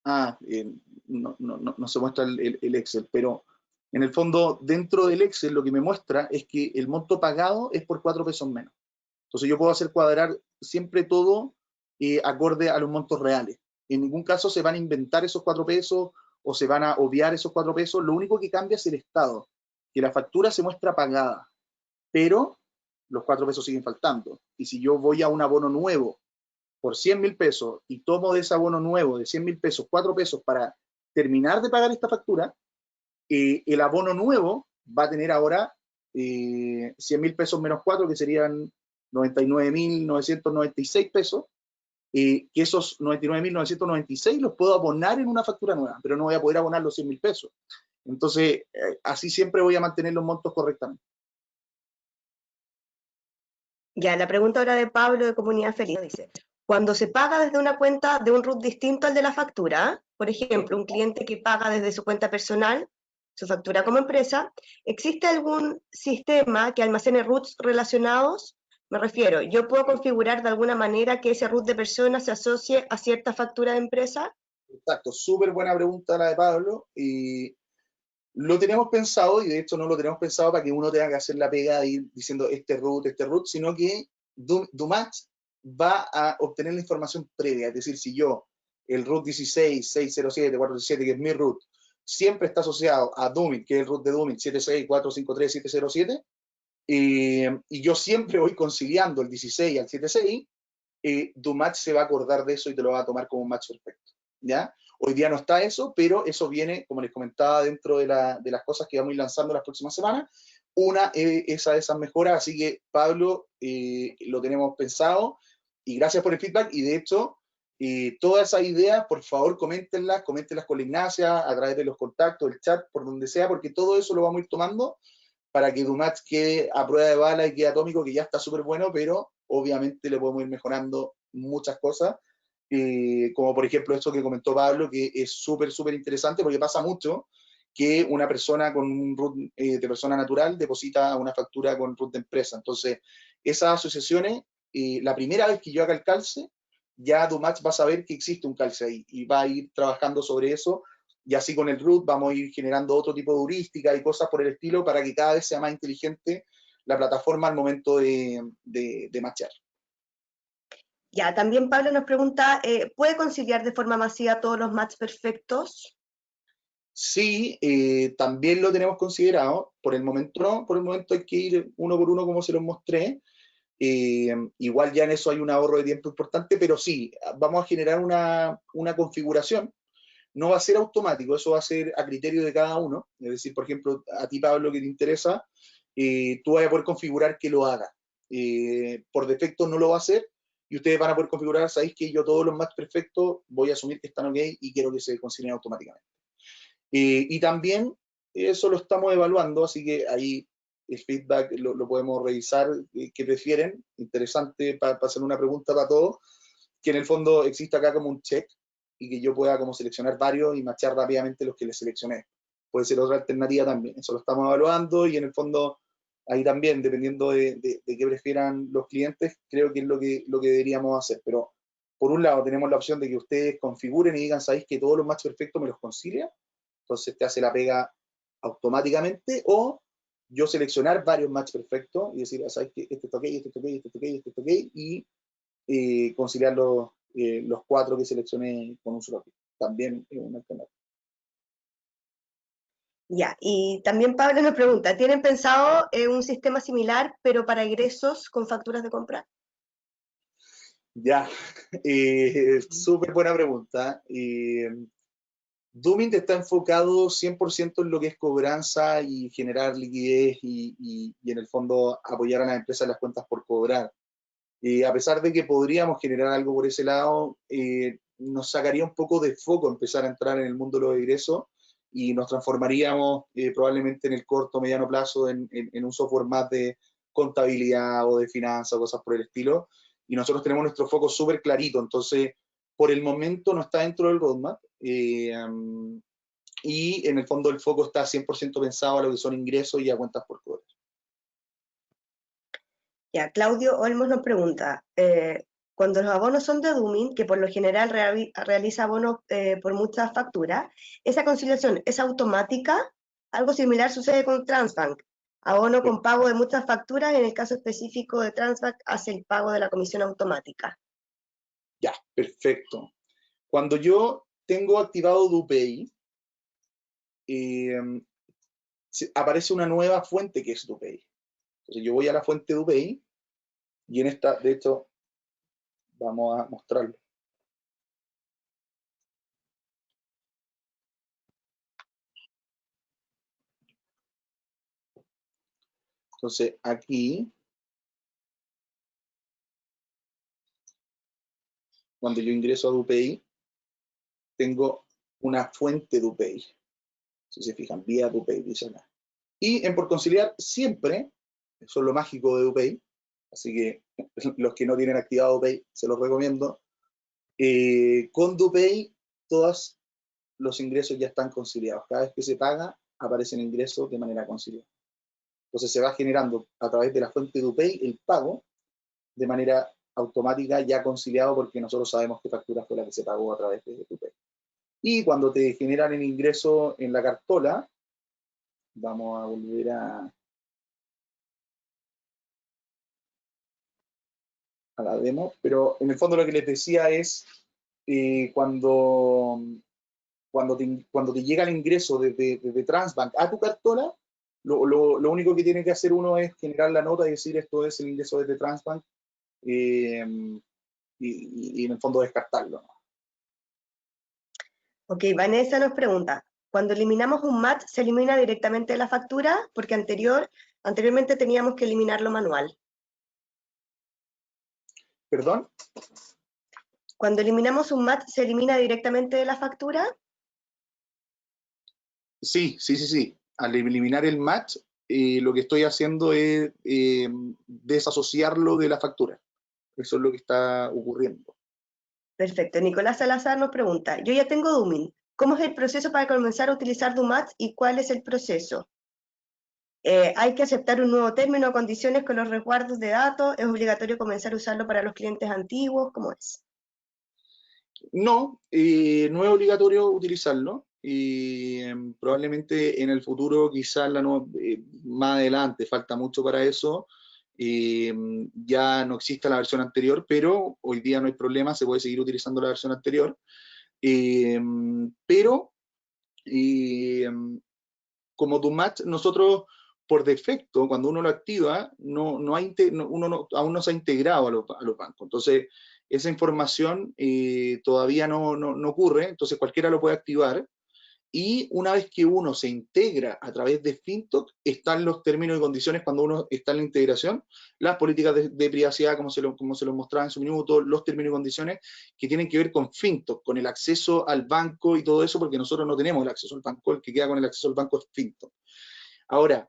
no se muestra el Excel, pero en el fondo, dentro del Excel, lo que me muestra es que el monto pagado es por 4 pesos menos. Entonces yo puedo hacer cuadrar siempre todo acorde a los montos reales. En ningún caso se van a inventar esos 4 pesos o se van a obviar esos 4 pesos. Lo único que cambia es el estado, que la factura se muestra pagada, pero los 4 pesos siguen faltando. Y si yo voy a un abono nuevo por 100.000 pesos y tomo de ese abono nuevo de 100.000 pesos 4 pesos para terminar de pagar esta factura, el abono nuevo va a tener ahora 100.000 pesos menos 4, que serían 99.996 pesos, que esos 99.996 los puedo abonar en una factura nueva, pero no voy a poder abonar los 100.000 pesos. Entonces, así siempre voy a mantener los montos correctamente. Ya, la pregunta ahora de Pablo de Comunidad Feliz dice, cuando se paga desde una cuenta de un RUT distinto al de la factura, por ejemplo, un cliente que paga desde su cuenta personal, su factura como empresa, ¿existe algún sistema que almacene RUTs relacionados? Me refiero, ¿yo puedo configurar de alguna manera que ese RUT de persona se asocie a cierta factura de empresa? Exacto, súper buena pregunta la de Pablo. Lo tenemos pensado, y de hecho no lo tenemos pensado para que uno tenga que hacer la pega de ir diciendo este root, sino que Dumatch va a obtener la información previa. Es decir, si yo, el root 16, 607, 417, que es mi root, siempre está asociado a Dumit, que es el root de Dumit, 76453, 707, y yo siempre voy conciliando el 16 al 76, Dumatch se va a acordar de eso y te lo va a tomar como un match perfecto. ¿Ya? Hoy día no está eso, pero eso viene, como les comentaba, dentro de las cosas que vamos a ir lanzando las próximas semanas. Una es esas mejoras, así que Pablo, lo tenemos pensado y gracias por el feedback. Y de hecho, todas esas ideas, por favor, coméntenlas con la Ignacia, a través de los contactos, el chat, por donde sea, porque todo eso lo vamos a ir tomando para que Dumatch quede a prueba de bala y quede atómico, que ya está súper bueno, pero obviamente le podemos ir mejorando muchas cosas, como por ejemplo esto que comentó Pablo, que es súper, súper interesante porque pasa mucho que una persona con un root de persona natural deposita una factura con root de empresa. Entonces, esas asociaciones, la primera vez que yo haga el calce, ya Dumatch va a saber que existe un calce ahí y va a ir trabajando sobre eso, y así con el root vamos a ir generando otro tipo de heurística y cosas por el estilo para que cada vez sea más inteligente la plataforma al momento de matchar. Ya, también Pablo nos pregunta, ¿puede conciliar de forma masiva todos los match perfectos? Sí, también lo tenemos considerado. Por el momento no, por el momento hay que ir uno por uno como se los mostré. Igual ya en eso hay un ahorro de tiempo importante, pero sí, vamos a generar una configuración. No va a ser automático, eso va a ser a criterio de cada uno. Es decir, por ejemplo, a ti, Pablo, que te interesa, tú vas a poder configurar que lo haga. Por defecto no lo va a hacer y ustedes van a poder configurar, sabéis que yo todos los match perfectos voy a asumir que están ok y quiero que se consideren automáticamente. Y también eso lo estamos evaluando, así que ahí el feedback lo podemos revisar, qué prefieren. Interesante para hacer una pregunta para todos, que en el fondo existe acá como un check y que yo pueda como seleccionar varios y machar rápidamente los que les seleccioné. Puede ser otra alternativa también, eso lo estamos evaluando y en el fondo ahí también, dependiendo de qué prefieran los clientes, creo que es lo que deberíamos hacer. Pero por un lado tenemos la opción de que ustedes configuren y digan, ¿sabéis que todos los matches perfectos me los concilia? Entonces te hace la pega automáticamente, o yo seleccionar varios match perfectos y decir, ¿sabes qué? Este está ok, este está ok, este está ok, este está ok, y conciliar los 4 que seleccioné con un solo clic. También es una alternativa. Ya, y también Pablo nos pregunta, ¿tienen pensado un sistema similar, pero para egresos con facturas de compra? Ya, súper buena pregunta. Doomint está enfocado 100% en lo que es cobranza y generar liquidez y en el fondo apoyar a las empresas en las cuentas por cobrar. A pesar de que podríamos generar algo por ese lado, nos sacaría un poco de foco empezar a entrar en el mundo de los egresos y nos transformaríamos probablemente en el corto o mediano plazo en un software más de contabilidad o de finanzas o cosas por el estilo. Y nosotros tenemos nuestro foco súper clarito, entonces por el momento no está dentro del roadmap. Y en el fondo el foco está 100% pensado a lo que son ingresos y a cuentas por cobrar. Ya, Claudio Olmos nos pregunta, cuando los abonos son de Doomint, que por lo general realiza abonos por muchas facturas, ¿esa conciliación es automática? Algo similar sucede con Transbank. Abono con pago de muchas facturas, en el caso específico de Transbank, hace el pago de la comisión automática. Ya, perfecto. Cuando yo tengo activado DuPay, aparece una nueva fuente que es DuPay. Entonces yo voy a la fuente DuPay y en esta, de hecho, vamos a mostrarlo. Entonces aquí, cuando yo ingreso a DuPay, tengo una fuente DuPay. Si se fijan, vía DuPay, dice acá. Y en por conciliar, siempre, eso es lo mágico de DuPay, así que los que no tienen activado DuPay, se los recomiendo. Con DuPay, todos los ingresos ya están conciliados. Cada vez que se paga, aparecen ingresos de manera conciliada. Entonces se va generando a través de la fuente DuPay el pago de manera automática ya conciliado porque nosotros sabemos qué factura fue la que se pagó a través de DuPay. Y cuando te generan el ingreso en la cartola, vamos a volver a la demo, pero en el fondo lo que les decía es cuando te llega el ingreso desde Transbank a tu cartola, lo único que tiene que hacer uno es generar la nota y decir esto es el ingreso desde Transbank y en el fondo descartarlo, ¿no? Ok, Vanessa nos pregunta, cuando eliminamos un match, ¿se elimina directamente de la factura? Porque anteriormente teníamos que eliminarlo manual. ¿Perdón? Cuando eliminamos un match, ¿se elimina directamente de la factura? Sí. Al eliminar el match, lo que estoy haciendo es desasociarlo de la factura. Eso es lo que está ocurriendo. Perfecto. Nicolás Salazar nos pregunta, yo ya tengo Doomint, ¿Cómo es el proceso para comenzar a utilizar Dumatch y cuál es el proceso? Hay que aceptar un nuevo término o condiciones con los resguardos de datos. ¿Es obligatorio comenzar a usarlo para los clientes antiguos? ¿Cómo es? No, no es obligatorio utilizarlo. Probablemente en el futuro, quizás más adelante, falta mucho para eso. Ya no exista la versión anterior, pero hoy día no hay problema, se puede seguir utilizando la versión anterior. Pero como Dumatch, nosotros por defecto, cuando uno lo activa, aún no se ha integrado a los bancos. Entonces, esa información todavía no ocurre, entonces cualquiera lo puede activar. Y una vez que uno se integra a través de FinTalk, están los términos y condiciones cuando uno está en la integración, las políticas de privacidad, como se lo mostraba en su minuto, los términos y condiciones que tienen que ver con FinTalk, con el acceso al banco y todo eso, porque nosotros no tenemos el acceso al banco, el que queda con el acceso al banco es FinTalk. Ahora,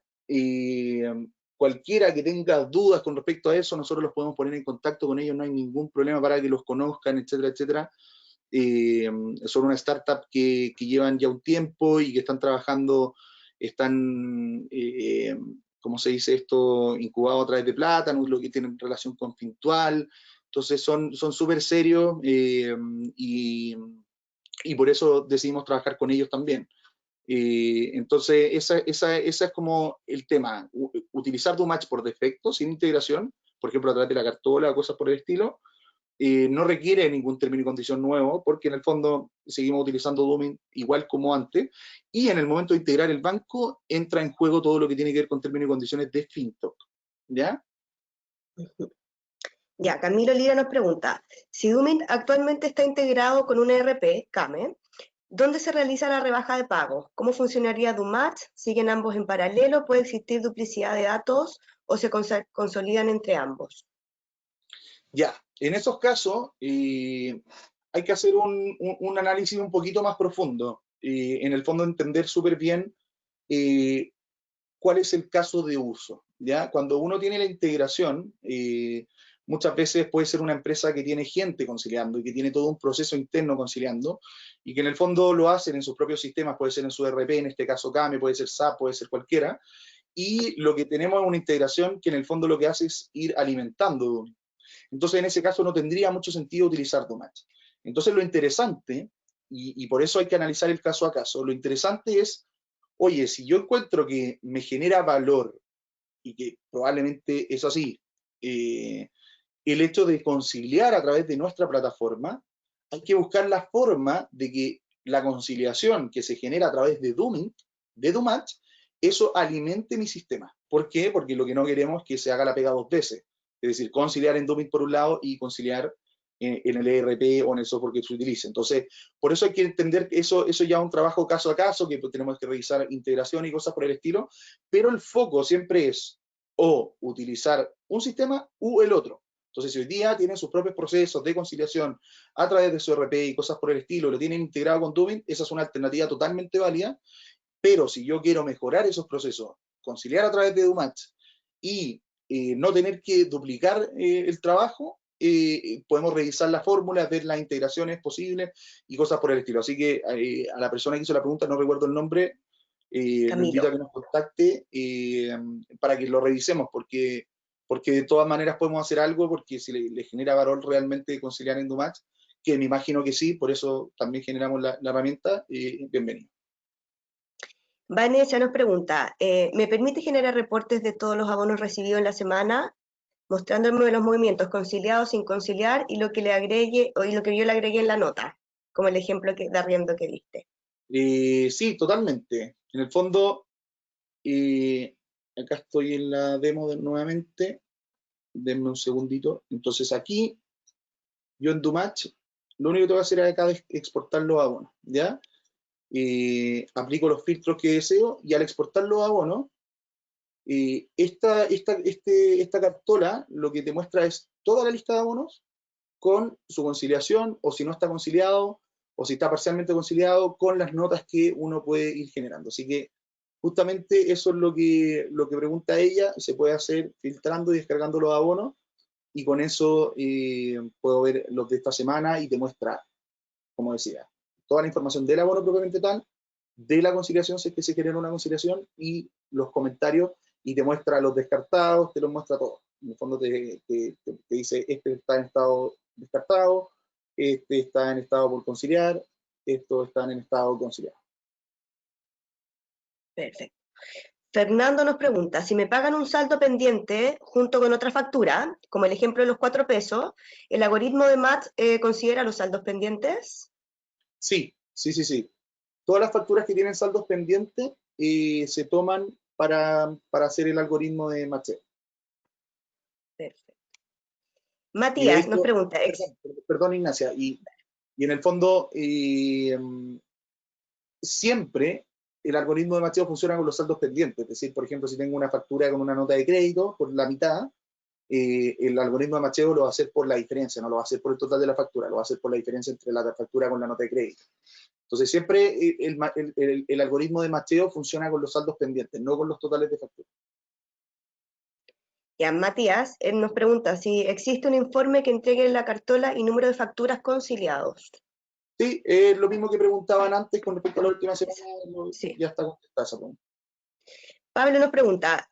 cualquiera que tenga dudas con respecto a eso, nosotros los podemos poner en contacto con ellos, no hay ningún problema para que los conozcan, etcétera, etcétera. Son una startup que llevan ya un tiempo y que están trabajando, están, ¿cómo se dice esto?, incubados a través de Plátano, lo que tienen relación con Fintual. Entonces son súper serios y por eso decidimos trabajar con ellos también. Entonces, esa es como el tema. Utilizar Dumatch por defecto, sin integración, por ejemplo, a través de la cartola o cosas por el estilo, no requiere ningún término y condición nuevo, porque en el fondo seguimos utilizando Domain igual como antes, y en el momento de integrar el banco, entra en juego todo lo que tiene que ver con términos y condiciones de FinTalk. ¿Ya? Ya, Camilo Lira nos pregunta, si Domain actualmente está integrado con un ERP, Kame, ¿dónde se realiza la rebaja de pagos? ¿Cómo funcionaría Dumatch? ¿Siguen ambos en paralelo? ¿Puede existir duplicidad de datos o se consolidan entre ambos? Ya, en esos casos hay que hacer un análisis un poquito más profundo. En el fondo entender súper bien cuál es el caso de uso. ¿Ya? Cuando uno tiene la integración, muchas veces puede ser una empresa que tiene gente conciliando y que tiene todo un proceso interno conciliando y que en el fondo lo hacen en sus propios sistemas, puede ser en su ERP, en este caso Kame, puede ser SAP, puede ser cualquiera, y lo que tenemos es una integración que en el fondo lo que hace es ir alimentando. Entonces en ese caso no tendría mucho sentido utilizar Dumatch. Entonces lo interesante, y por eso hay que analizar el caso a caso, lo interesante es, oye, si yo encuentro que me genera valor y que probablemente es así, el hecho de conciliar a través de nuestra plataforma, hay que buscar la forma de que la conciliación que se genera a través de Dumatch, eso alimente mi sistema. ¿Por qué? Porque lo que no queremos es que se haga la pega dos veces. Es decir, conciliar en Dumit por un lado y conciliar en el ERP o en el software que se utilice. Entonces, por eso hay que entender que eso ya es un trabajo caso a caso, que tenemos que revisar integración y cosas por el estilo, pero el foco siempre es o utilizar un sistema u el otro. Entonces, si hoy día tienen sus propios procesos de conciliación a través de su ERP y cosas por el estilo, lo tienen integrado con Dumit, esa es una alternativa totalmente válida, pero si yo quiero mejorar esos procesos, conciliar a través de Dumatch y no tener que duplicar el trabajo, podemos revisar la fórmula, ver las integraciones posibles y cosas por el estilo. Así que a la persona que hizo la pregunta, no recuerdo el nombre, lo invito a que nos contacte para que lo revisemos, porque de todas maneras podemos hacer algo, porque si le genera valor realmente conciliar en Dumatch, que me imagino que sí, por eso también generamos la herramienta, bienvenido. Vanessa nos pregunta, ¿me permite generar reportes de todos los abonos recibidos en la semana, mostrándome los movimientos conciliados, sin conciliar y lo que le agregue y lo que yo le agregué en la nota, como el ejemplo de arriendo que diste? Sí, totalmente. En el fondo, acá estoy en la demo nuevamente. Denme un segundito. Entonces aquí, yo en Dumatch, lo único que tengo que hacer acá es exportar los abonos, ¿ya? Aplico los filtros que deseo y al exportar los abonos, esta cartola lo que te muestra es toda la lista de abonos con su conciliación, o si no está conciliado, o si está parcialmente conciliado, con las notas que uno puede ir generando. Así que justamente eso es lo que pregunta ella, se puede hacer filtrando y descargando los abonos, y con eso puedo ver los de esta semana y te muestra, como decía, toda la información del abono propiamente tal, de la conciliación, si es que se genera una conciliación, y los comentarios, y te muestra los descartados, te los muestra todo. En el fondo te dice, este está en estado descartado, este está en estado por conciliar, estos están en estado conciliado. Perfecto. Fernando nos pregunta, si me pagan un saldo pendiente junto con otra factura, como el ejemplo de los 4 pesos, ¿el algoritmo de MAT considera los saldos pendientes? Sí, sí, sí, sí. Todas las facturas que tienen saldos pendientes se toman para hacer el algoritmo de macheo. Perfecto. Y de Matías nos hecho, pregunta, perdón Ignacia, y en el fondo siempre el algoritmo de macheo funciona con los saldos pendientes. Es decir, por ejemplo, si tengo una factura con una nota de crédito por la mitad, el algoritmo de macheo lo va a hacer por la diferencia, no lo va a hacer por el total de la factura, lo va a hacer por la diferencia entre la factura con la nota de crédito. Entonces, siempre el algoritmo de macheo funciona con los saldos pendientes, no con los totales de factura. ya, Matías, él nos pregunta si existe un informe que entregue la cartola y número de facturas conciliados. Sí, lo mismo que preguntaban antes con respecto a la última semana, Sí. ya está contestada esa pregunta. Pablo nos pregunta,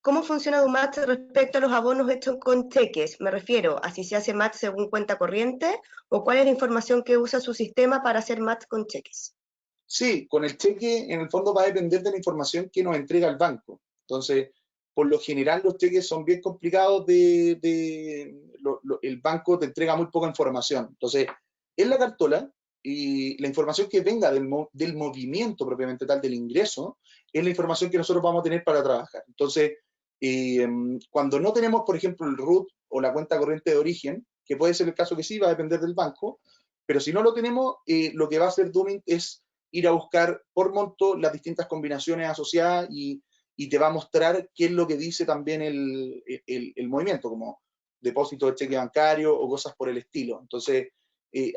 ¿cómo funciona DUMAT respecto a los abonos hechos con cheques? Me refiero a si se hace MAT según cuenta corriente o cuál es la información que usa su sistema para hacer MAT con cheques. Sí, con el cheque en el fondo va a depender de la información que nos entrega el banco. Entonces, por lo general los cheques son bien complicados el banco te entrega muy poca información. Entonces, en la cartola, y la información que venga del movimiento propiamente tal, del ingreso, es la información que nosotros vamos a tener para trabajar. Entonces, cuando no tenemos, por ejemplo, el RUT o la cuenta corriente de origen, que puede ser el caso que sí, va a depender del banco, pero si no lo tenemos, lo que va a hacer Dooming es ir a buscar por monto las distintas combinaciones asociadas y te va a mostrar qué es lo que dice también el movimiento, como depósito de cheque bancario o cosas por el estilo. Entonces,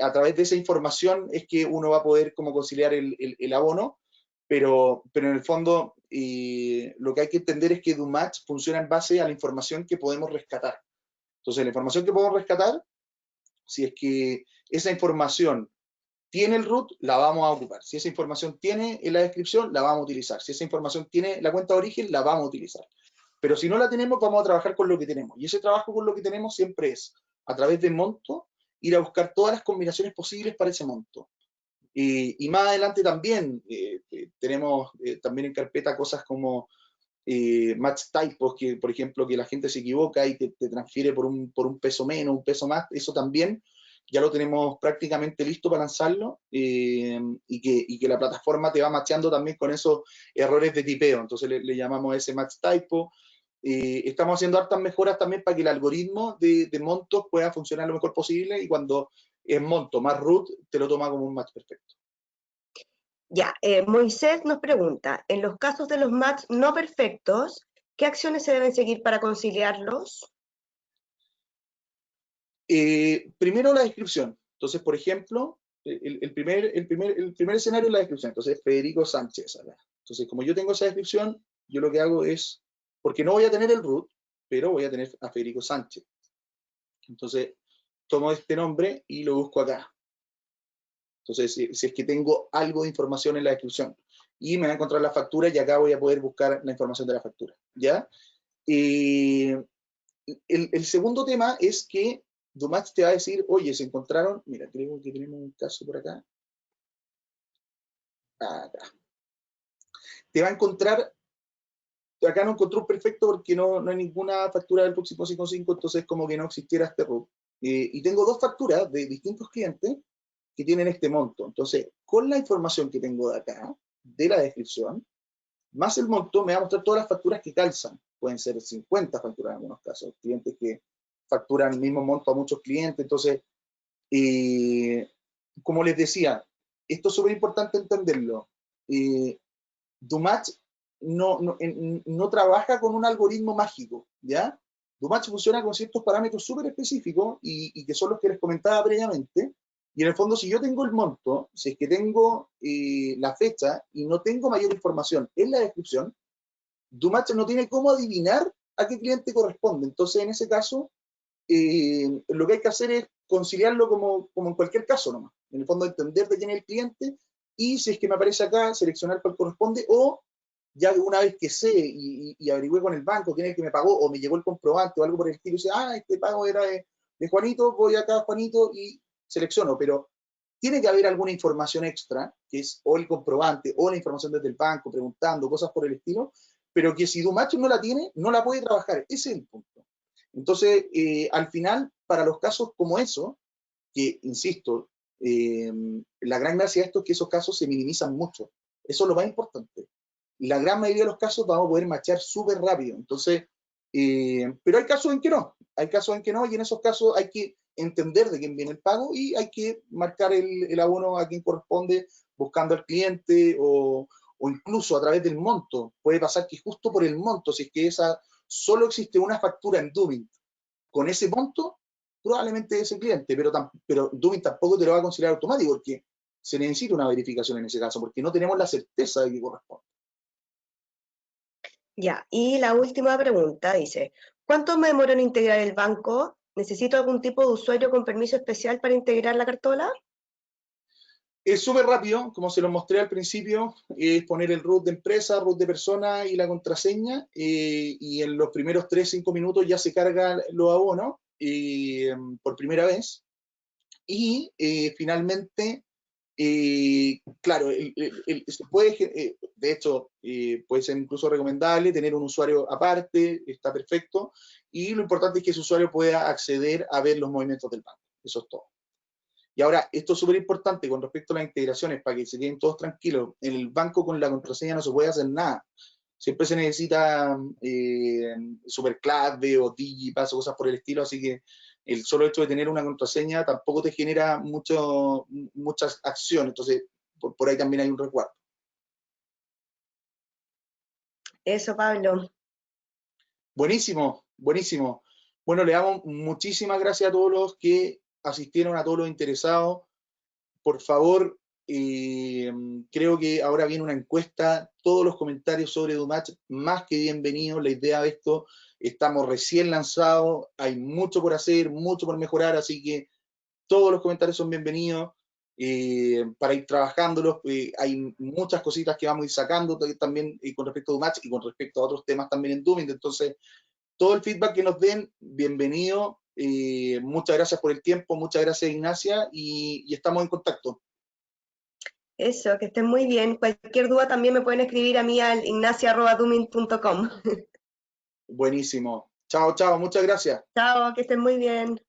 a través de esa información es que uno va a poder como conciliar el abono, pero en el fondo lo que hay que entender es que DoMatch funciona en base a la información que podemos rescatar. Entonces, la información que podemos rescatar, si es que esa información tiene el root, la vamos a ocupar. Si esa información tiene en la descripción, la vamos a utilizar. Si esa información tiene la cuenta de origen, la vamos a utilizar. Pero si no la tenemos, vamos a trabajar con lo que tenemos. Y ese trabajo con lo que tenemos siempre es, a través de monto, ir a buscar todas las combinaciones posibles para ese monto. Y más adelante también tenemos también en carpeta cosas como match typos, que por ejemplo que la gente se equivoca y te transfiere por un peso menos, un peso más, eso también ya lo tenemos prácticamente listo para lanzarlo y que la plataforma te va macheando también con esos errores de tipeo, entonces le llamamos ese match typo. Estamos haciendo hartas mejoras también para que el algoritmo de montos pueda funcionar lo mejor posible y cuando es monto más root te lo toma como un match perfecto. Ya, Moisés nos pregunta, en los casos de los match no perfectos, ¿qué acciones se deben seguir para conciliarlos? Primero la descripción. Entonces, por ejemplo, el primer escenario es la descripción. Entonces, Federico Sánchez. ¿Verdad? Entonces, como yo tengo esa descripción, yo lo que hago es, porque no voy a tener el root, pero voy a tener a Federico Sánchez. Entonces, tomo este nombre y lo busco acá. Entonces, si es que tengo algo de información en la descripción. Y me va a encontrar la factura y acá voy a poder buscar la información de la factura. ¿Ya? El segundo tema es que DoMatch te va a decir, oye, se encontraron, mira, creo que tenemos un caso por acá. Acá. Te va a encontrar, acá no encontró un perfecto porque no hay ninguna factura del próximo 5.5, entonces como que no existiera este root. Y tengo dos facturas de distintos clientes que tienen este monto. Entonces, con la información que tengo de acá, de la descripción, más el monto, me va a mostrar todas las facturas que calzan. Pueden ser 50 facturas en algunos casos. Clientes que facturan el mismo monto a muchos clientes. Entonces, como les decía, esto es súper importante entenderlo. DoMatch no trabaja con un algoritmo mágico, ¿ya? DoMatch funciona con ciertos parámetros súper específicos y que son los que les comentaba previamente. Y en el fondo, si yo tengo el monto, si es que tengo la fecha y no tengo mayor información en la descripción, DoMatch no tiene cómo adivinar a qué cliente corresponde. Entonces, en ese caso, lo que hay que hacer es conciliarlo como en cualquier caso nomás. En el fondo, entender de quién es el cliente y si es que me aparece acá, seleccionar cuál corresponde o ya una vez que sé y averigüé con el banco quién es el que me pagó o me llegó el comprobante o algo por el estilo, y dice, este pago era de Juanito, voy acá, Juanito, y selecciono, pero tiene que haber alguna información extra, que es o el comprobante o la información desde el banco, preguntando, cosas por el estilo, pero que si Dumatch no la tiene, no la puede trabajar. Ese es el punto. Entonces, al final, para los casos como eso, que, insisto, la gran gracia de esto es que esos casos se minimizan mucho. Eso es lo más importante. La gran mayoría de los casos vamos a poder matchar súper rápido. Entonces, pero hay casos en que no. Hay casos en que no, y en esos casos hay que entender de quién viene el pago y hay que marcar el abono a quien corresponde buscando al cliente o incluso a través del monto. Puede pasar que justo por el monto, si es que esa solo existe una factura en Dubin con ese monto, probablemente ese cliente, pero Dubin tampoco te lo va a considerar automático porque se necesita una verificación en ese caso, porque no tenemos la certeza de que corresponde. Ya, y la última pregunta dice, ¿cuánto me demoró en integrar el banco? ¿Necesito algún tipo de usuario con permiso especial para integrar la cartola? Es súper rápido, como se lo mostré al principio, es poner el root de empresa, root de persona y la contraseña, y en los primeros 3-5 minutos ya se carga los abonos por primera vez. Y finalmente, claro, se puede, de hecho, puede ser incluso recomendable tener un usuario aparte, está perfecto, y lo importante es que ese usuario pueda acceder a ver los movimientos del banco. Eso es todo. Y ahora, esto es súper importante con respecto a las integraciones, para que se queden todos tranquilos. En el banco con la contraseña no se puede hacer nada. Siempre se necesita superclave o digipass o cosas por el estilo, así que el solo hecho de tener una contraseña tampoco te genera muchas acciones, entonces por ahí también hay un resguardo. Eso, Pablo. Buenísimo, buenísimo. Bueno, le damos muchísimas gracias a todos los que asistieron, a todos los interesados. Por favor, creo que ahora viene una encuesta, todos los comentarios sobre Dumatch, más que bienvenidos, la idea de esto, estamos recién lanzados, hay mucho por hacer, mucho por mejorar, así que todos los comentarios son bienvenidos para ir trabajándolos, hay muchas cositas que vamos a ir sacando también con respecto a Dumatch y con respecto a otros temas también en Dooming, entonces todo el feedback que nos den, bienvenido. Muchas gracias por el tiempo, muchas gracias Ignacia y estamos en contacto. Eso, que estén muy bien. Cualquier duda también me pueden escribir a mí al ignacia@dumin.com. Buenísimo. Chao, chao, muchas gracias. Chao, que estén muy bien.